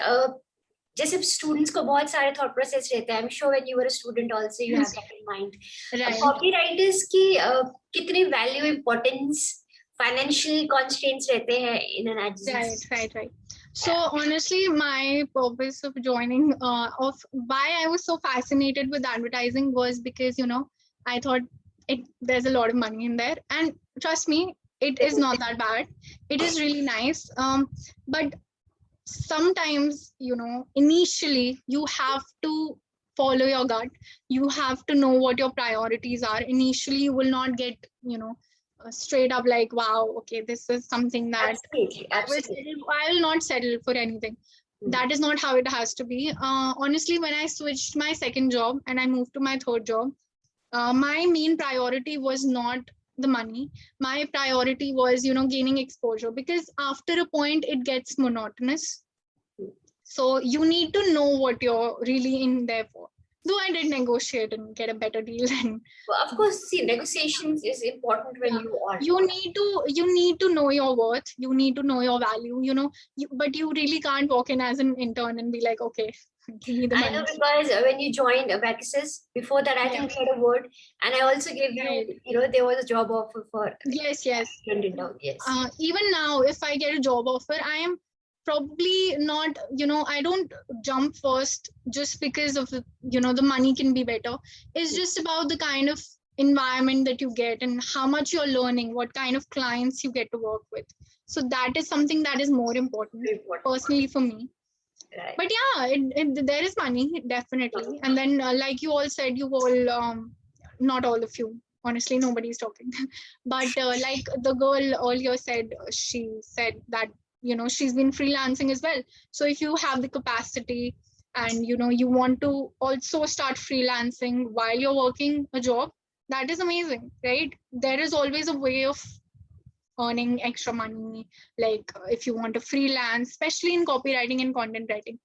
जैसे students को बहुत सारे thought process रहते हैं. I'm sure when you were a student also you have that in mind. Right. Copywriters की कितनी value, importance, financial constraints रहते हैं in an agency. Right. So honestly, my purpose of joining, of why I was so fascinated with advertising was because, you know, I thought there's a lot of money in there, and trust me, it is not that bad. It is really nice. But sometimes, you know, initially you have to follow your gut. You have to know what your priorities are. Initially, you will not get, you know, straight up like, wow, okay, this is something that Absolutely. I will not settle for anything. That is not how it has to be. Honestly, when I switched my second job and I moved to my third job, my main priority was not the money. My priority was, you know, gaining exposure, because after a point it gets monotonous. So you need to know what you're really in there for. Though I did negotiate and get a better deal. And well, of course, see, negotiations is important when you are. You need to know your worth. You need to know your value. You know, but you really can't walk in as an intern and be like, okay, give me the money. I know, because when you joined Abacasys, before that, I think we had a word, and I also gave you, you know, there was a job offer for. Yes. Yes. Even now, if I get a job offer, I am probably not, you know, I don't jump first just because of, you know, the money can be better. It's just about the kind of environment that you get and how much you're learning, what kind of clients you get to work with. So that is something that is more important personally for me. Right. But yeah, there is money, definitely. And then like you all said, you all, not all of you, honestly, nobody's talking. But like the girl earlier said, she said that, you know, she's been freelancing as well. So if you have the capacity and, you know, you want to also start freelancing while you're working a job, that is amazing, right? There is always a way of earning extra money. Like if you want to freelance, especially in copywriting and content writing.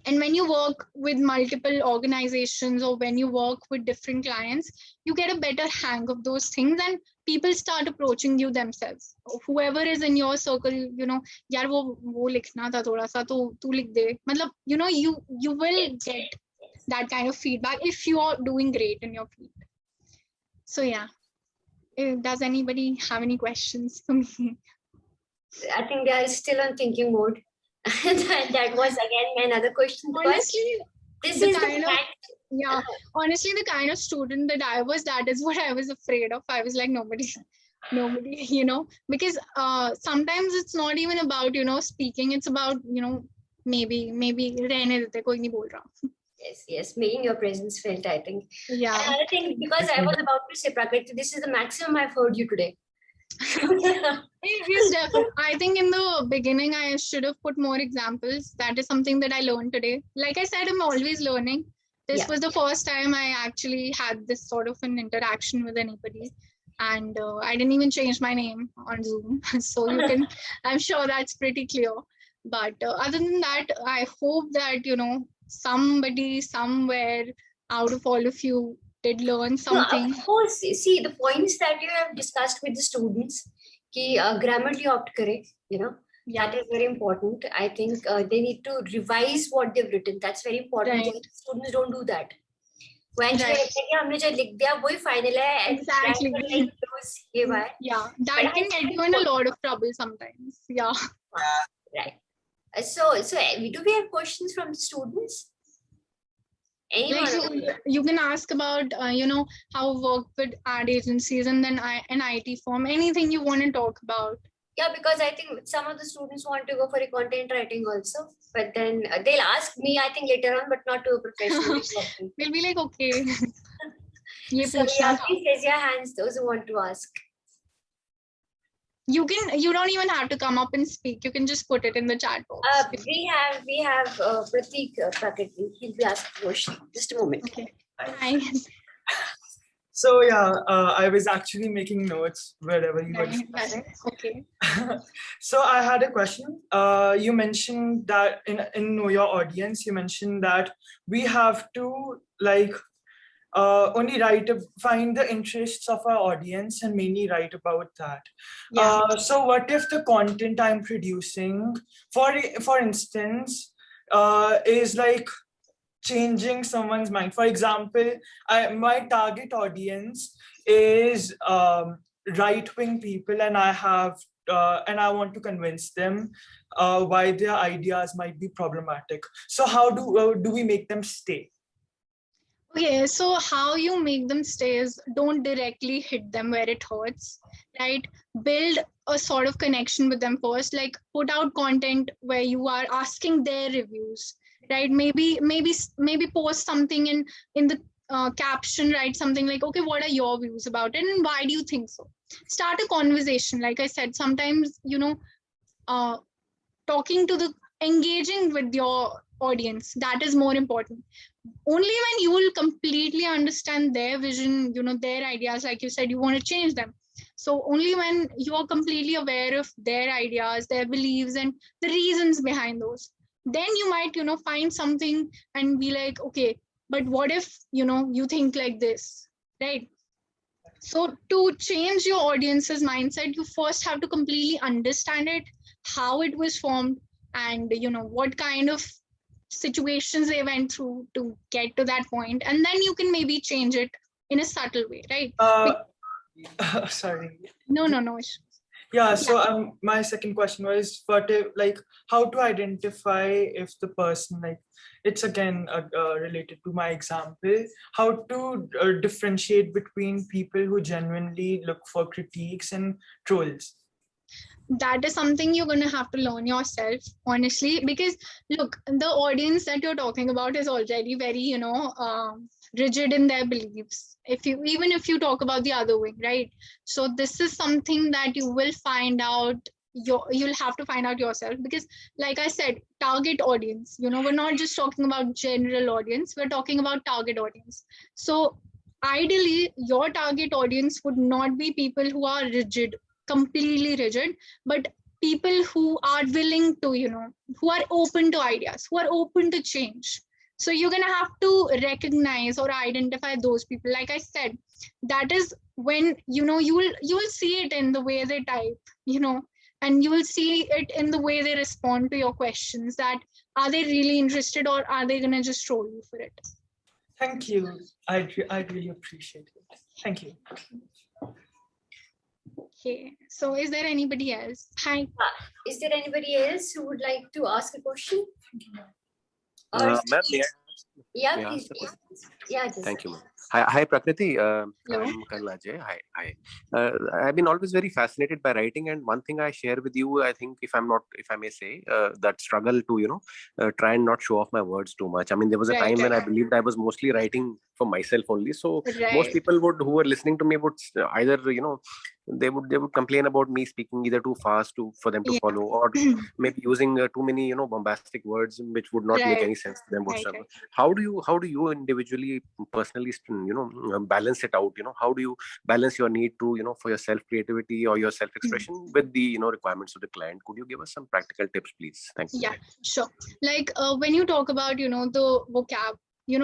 And when you work with multiple organizations or when you work with different clients, you get a better hang of those things and people start approaching you themselves. Whoever is in your circle, you know, yaar wo likhna tha thoda sa, to tu likh de. Matlab, you know, you will get that kind of feedback if you are doing great in your field. So yeah. Does anybody have any questions for me? I think they are still on thinking mode. That was again another question. Honestly, This the is kind the of fact. yeah, honestly, the kind of student that I was, that is what I was afraid of. I was like, nobody, because sometimes it's not even about, speaking. It's about, maybe रहने देते, कोई नहीं बोल रहा. Yes, making your presence felt, I think. Yeah. Another thing, because I was about to say, Prakriti, this is the maximum I've heard you today. Yes, definitely. I think in the beginning, I should have put more examples. That is something that I learned today. Like I said, I'm always learning. This was the first time I actually had this sort of an interaction with anybody. And I didn't even change my name on Zoom. So you can, I'm sure that's pretty clear. But other than that, I hope that, somebody somewhere out of all of you did learn something. No, of course. See, the points that you have discussed with the students, ki grammarly opt kare, that is very important. I think they need to revise what they've written. That's very important. Right. Students don't do that. When Right. Exactly. Yeah, that can get you in a lot of trouble sometimes. Yeah. Right. So do we have questions from the students? Anyone? Like you can ask about how work with ad agencies and then an IT firm, anything you want to talk about. Yeah, because I think some of the students want to go for a content writing also, but then they'll ask me, I think later on, but not to a professional. We'll be like, okay. So yeah, please raise your hands, those who want to ask. You don't even have to come up and speak. You can just put it in the chat box. We have Pratik Prakriti. He'll be asking a question. Just a moment. Okay. Hi. So yeah, I was actually making notes wherever you were discussing. Okay. So I had a question. You mentioned that in Know Your Audience, you mentioned that we have to only find the interests of our audience and mainly write about that. Yeah. So what if the content I'm producing, for instance, is like changing someone's mind? For example, my target audience is right-wing people, and I have and I want to convince them why their ideas might be problematic. So how do we make them stay? Okay, so how you make them stay is don't directly hit them where it hurts, right? Build a sort of connection with them first, like put out content where you are asking their reviews, right? Maybe post something in the caption, write something like, okay, what are your views about it and why do you think so? Start a conversation. Like I said, sometimes, engaging with your audience, that is more important. Only when you will completely understand their vision, their ideas, like you said, you want to change them. So only when you are completely aware of their ideas, their beliefs, and the reasons behind those, then you might, find something and be like, okay, but what if, you think like this, right? So to change your audience's mindset, you first have to completely understand it, how it was formed, and, what kind of situations they went through to get to that point, and then you can maybe change it in a subtle way, right? Sorry. No. Yeah, so my second question was how to identify if the person, it's again related to my example, how to differentiate between people who genuinely look for critiques and trolls. That is something you're going to have to learn yourself, honestly, because look, the audience that you're talking about is already very, rigid in their beliefs. Even if you talk about the other wing, right? So this is something that you will find out. You'll have to find out yourself, because like I said, target audience, we're not just talking about general audience, we're talking about target audience. So ideally, your target audience would not be people who are completely rigid, but people who are willing to, who are open to ideas, who are open to change. So you're going to have to recognize or identify those people. Like I said, that is when, you will see it in the way they type, and you will see it in the way they respond to your questions, that are they really interested or are they going to just troll you for it? Thank you. I really appreciate it. Thank you. Okay, so is there anybody else? Hi. Is there anybody else who would like to ask a question? Or Ma'am, yeah, may I please. ask a question? Yeah, just Thank you, ma'am. Hi, Prakriti. Hello. I'm Karl Ajay. Hi. I've been always very fascinated by writing, and one thing I share with you, I think, if I may say, that struggle to, try and not show off my words too much. I mean, there was a Right, time when I right. believed I was mostly writing for myself only. So most Right. people who were listening to me would either, they would complain about me speaking either too fast for them to Yeah. follow, or maybe using too many bombastic words which would not make Right. any sense to them Right, whatsoever. right. How do you individually, personally, balance it out? How do you balance your need to, for your self creativity or your self expression with the requirements of the client? Could you give us some practical tips, please? Thanks. Yeah, sure. Like when you talk about, the vocab,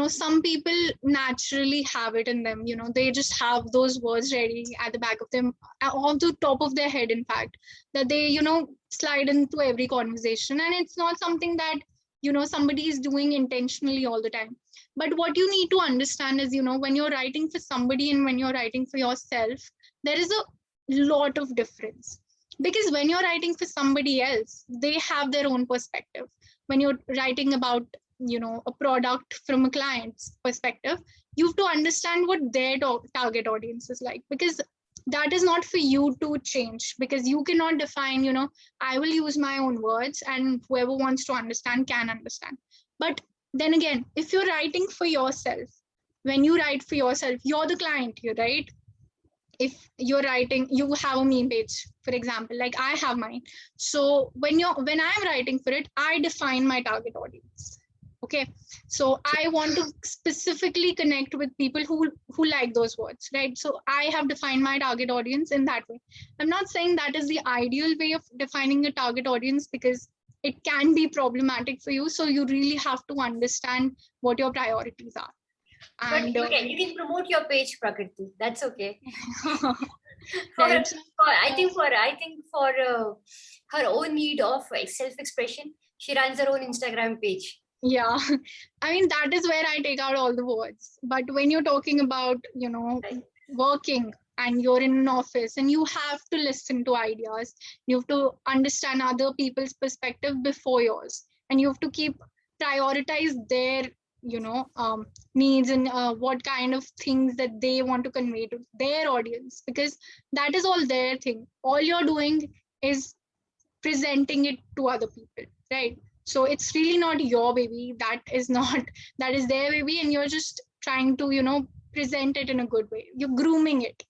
some people naturally have it in them, they just have those words ready at the back of them, on the top of their head, in fact, that they, slide into every conversation. And it's not something that, somebody is doing intentionally all the time. But what you need to understand is, when you're writing for somebody and when you're writing for yourself, there is a lot of difference. Because when you're writing for somebody else, they have their own perspective. When you're writing about a product from a client's perspective, you have to understand what their target audience is like, because that is not for you to change, because you cannot define, I will use my own words and whoever wants to understand can understand. But then again, if you're writing for yourself, when you write for yourself, you're the client, you right? If you're writing, you have a meme page, for example, like I have mine. So when I'm writing for it, I define my target audience. Okay, so I want to specifically connect with people who like those words, right? So I have defined my target audience in that way. I'm not saying that is the ideal way of defining a target audience, because it can be problematic for you. So you really have to understand what your priorities are. But And you can promote your page, Prakriti. That's okay. right. I think for her own need of self-expression, she runs her own Instagram page. Yeah, I mean, that is where I take out all the words. But when you're talking about, working and you're in an office and you have to listen to ideas, you have to understand other people's perspective before yours, and you have to keep prioritize their, needs and what kind of things that they want to convey to their audience, because that is all their thing. All you're doing is presenting it to other people, right? So it's really not your baby. That is their baby, and you're just trying to present it in a good way. You're grooming it.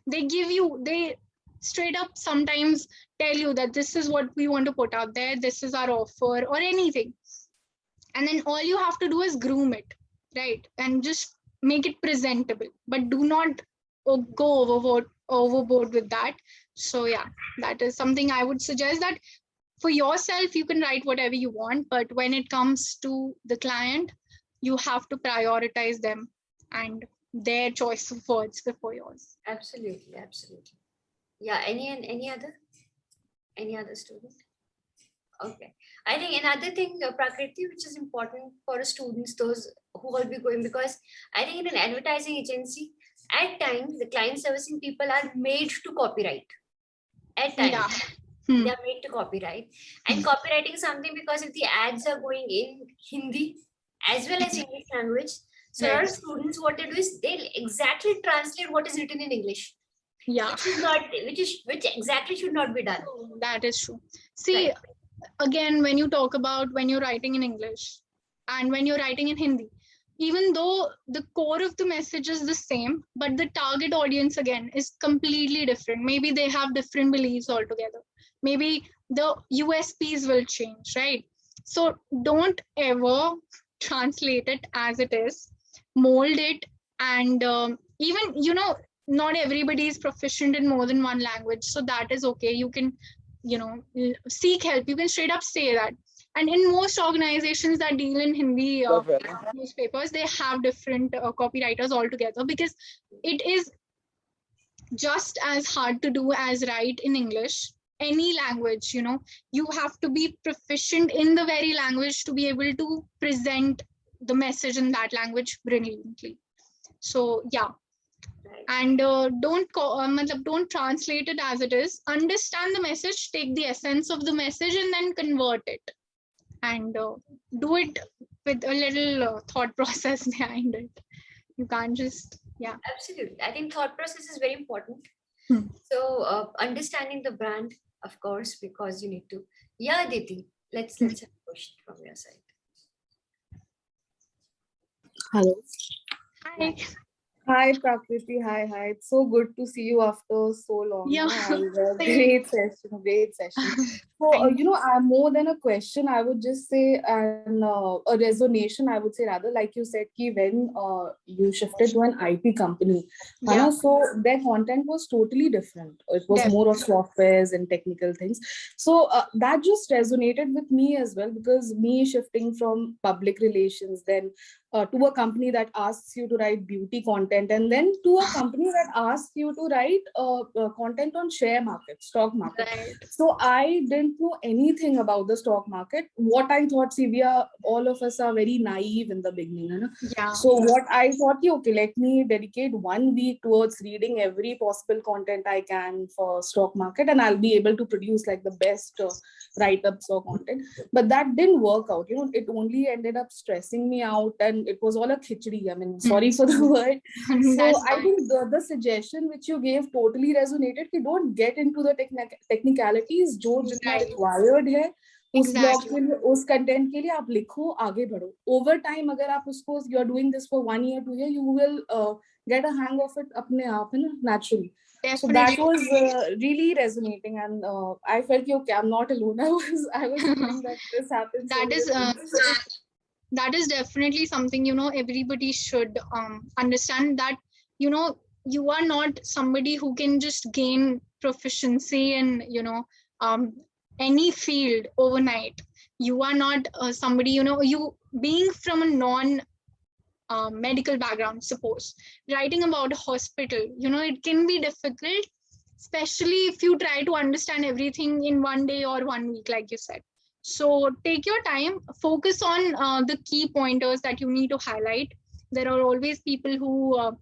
They straight up sometimes tell you that this is what we want to put out there, this is our offer or anything, and then all you have to do is groom it, right? And just make it presentable, but do not go overboard with that. So yeah, that is something I would suggest, that for yourself you can write whatever you want, but when it comes to the client, you have to prioritize them and their choice of words before yours. Absolutely. Yeah, any other student? Okay, I think another thing, Prakriti, which is important for students, those who will be going, because I think in an advertising agency, at times the client servicing people are made to copyright. At times. Yeah. They are made to copyright, and copywriting is something, because if the ads are going in Hindi as well as English language, so a lot of students, what they do is they'll exactly translate what is written in English. Yeah. Which exactly should not be done. That is true. See, again, when you talk about when you're writing in English and when you're writing in Hindi, even though the core of the message is the same, but the target audience again is completely different. Maybe they have different beliefs altogether. Maybe the USPs will change, right? So don't ever translate it as it is, mold it, and even, not everybody is proficient in more than one language. So that is okay. You can, seek help. You can straight up say that. And in most organizations that deal in Hindi newspapers, they have different copywriters altogether, because it is just as hard to do as write in English. Any language, you have to be proficient in the very language to be able to present the message in that language brilliantly. So yeah, And don't translate it as it is. Understand the message, take the essence of the message, and then convert it. And do it with a little thought process behind it. You can't just, Absolutely. I think thought process is very important. So understanding the brand, of course, because you need to. Yeah, Aditi, let's have a question from your side. Hello. Hi. Hi, Prakriti. Hi. It's so good to see you after so long. Yeah. And great session. So, I'm more than a question. I would just say a resonation. I would say rather, like you said, ki when you shifted to an IT company, so their content was totally different. It was more of softwares and technical things. So that just resonated with me as well, because me shifting from public relations, then to a company that asks you to write beauty content, and then to a company that asks you to write content on share market, stock market. Right. So I didn't know anything about the stock market. What I thought, see, all of us are very naive in the beginning. You know? Yeah. So what I thought, okay, let me dedicate 1 week towards reading every possible content I can for stock market, and I'll be able to produce like the best write-ups or content. But that didn't work out. It only ended up stressing me out, and it was all a khichdi. I mean, sorry for the word. So I think the suggestion which you gave totally resonated. कि don't get into the technicalities. जो जितना required है उस blog के लिए, उस content के लिए आप लिखो, आगे बढ़ो. Over time अगर आप उसको, you're doing this for 1 year, 2 years, you will get a hang of it अपने आप, naturally. Definitely. So that was really resonating, and I felt okay, I'm not alone. I was feeling that this happens. That is definitely something, everybody should understand, that you are not somebody who can just gain proficiency in any field overnight. You are not somebody, you being from a non medical background, suppose writing about a hospital, it can be difficult, especially if you try to understand everything in 1 day or 1 week, like you said. So take your time, focus on the key pointers that you need to highlight. There are always people who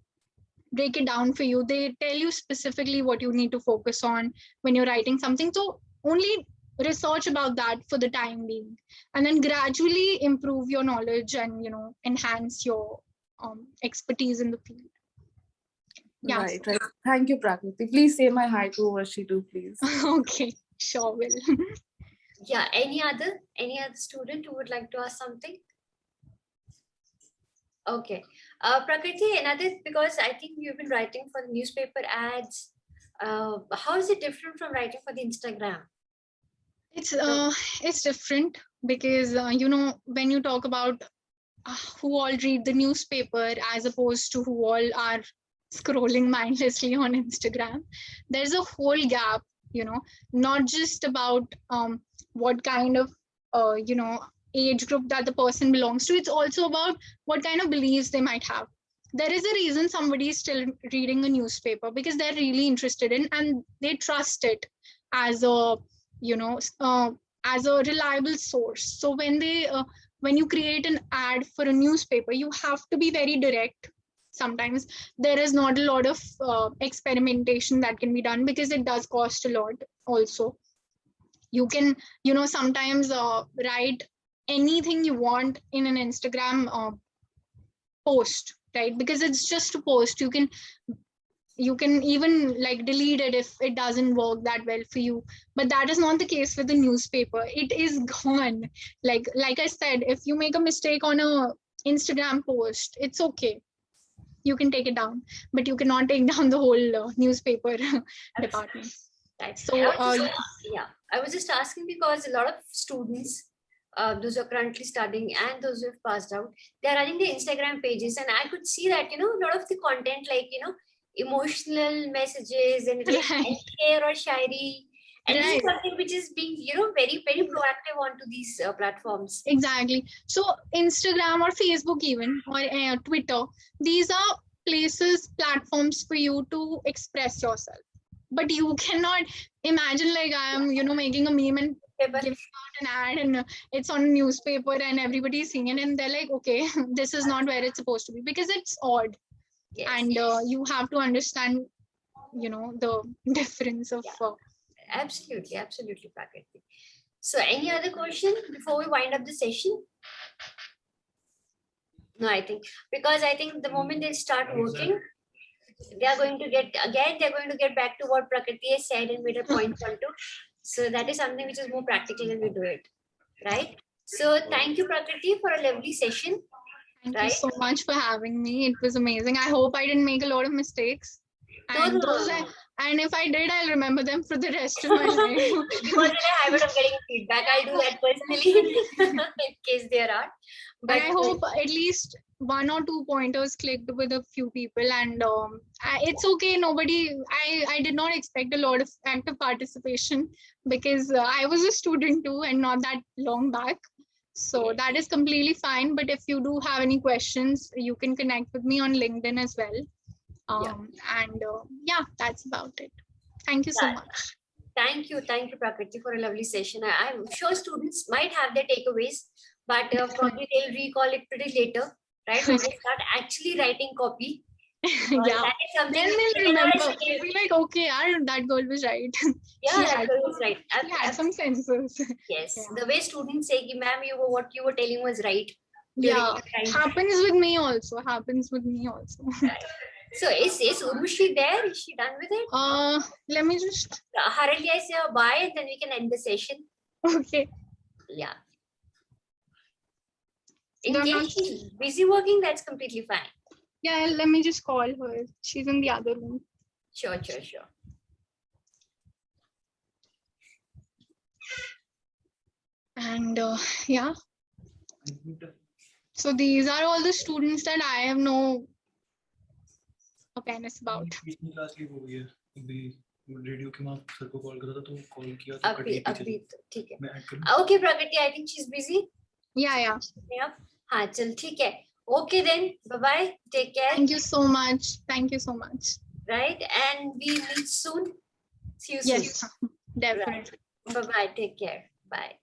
break it down for you. They tell you specifically what you need to focus on when you're writing something. So only research about that for the time being, and then gradually improve your knowledge and enhance your expertise in the field. Yeah. Right. Thank you, Prakriti. Please say my hi to Varshi too, please. Okay, sure will. Yeah, any other student who would like to ask something? Okay, Prakriti, another, because I think you've been writing for the newspaper ads. How is it different from writing for the Instagram? It's different because when you talk about who all read the newspaper as opposed to who all are scrolling mindlessly on Instagram, there's a whole gap, not just about what kind of age group that the person belongs to. It's also about what kind of beliefs they might have. There is a reason somebody is still reading a newspaper, because they're really interested in, and they trust it as a as a reliable source. So when you create an ad for a newspaper, you have to be very direct. Sometimes there is not a lot of experimentation that can be done, because it does cost a lot. Also, you can sometimes write anything you want in an Instagram post, right? Because it's just a post. You can even like delete it if it doesn't work that well for you. But that is not the case with the newspaper. It is gone. Like I said, if you make a mistake on a Instagram post, it's okay. You can take it down, but you cannot take down the whole newspaper department. Right. So I was just asking because a lot of students, those who are currently studying and those who have passed out, they are running the Instagram pages, and I could see that a lot of the content, like emotional messages and care or shairi, and this is something which is being very, very proactive onto these platforms. Exactly. So Instagram or Facebook even, or Twitter, these are platforms for you to express yourself. But you cannot imagine like I am making a meme and giving out an ad, and it's on a newspaper and everybody's seeing it, and they're like, okay, this is not where it's supposed to be, because it's odd. Yes. and you have to understand, the difference of. Absolutely, Prakriti. So, any other question before we wind up the session? No, I think the moment they start working, they're going to get back to what Prakriti has said and made a point onto. So that is something which is more practical and we do it, right? So thank you, Prakriti, for a lovely session. Thank you so much for having me. It was amazing. I hope I didn't make a lot of mistakes. And and if I did, I'll remember them for the rest of my life. Because in a habit of getting feedback, I'll do that personally in case there are. But I hope at least 1 or 2 pointers clicked with a few people, and it's okay. I did not expect a lot of active participation because I was a student too and not that long back. So that is completely fine. But if you do have any questions, you can connect with me on LinkedIn as well. That's about it. Thank you so much. Thank you, Prakriti, for a lovely session. I'm sure students might have their takeaways, but probably they'll recall it pretty later, right? When they start actually writing copy. That is something then they'll remember. They'll be like, okay, that girl was right. Yeah, that girl was right. She had some senses. Yes, the way students say, ma'am, what you were telling was right. Yeah, happens with me also. Right. So is Urvashi there? Is she done with it? Let me just. Hurriedly, I say bye, and then we can end the session. Okay. Yeah. In case she's busy working, that's completely fine. Yeah, let me just call her. She's in the other room. Sure. And yeah. So these are all the students that I have no awareness about. Okay, Prakriti, I think she's busy. Yeah. हाँ चल ठीक है. Okay then, bye-bye. Take care. Thank you so much. Right, and we meet soon. See you soon. Yes, definitely. Right. Bye-bye. Take care. Bye.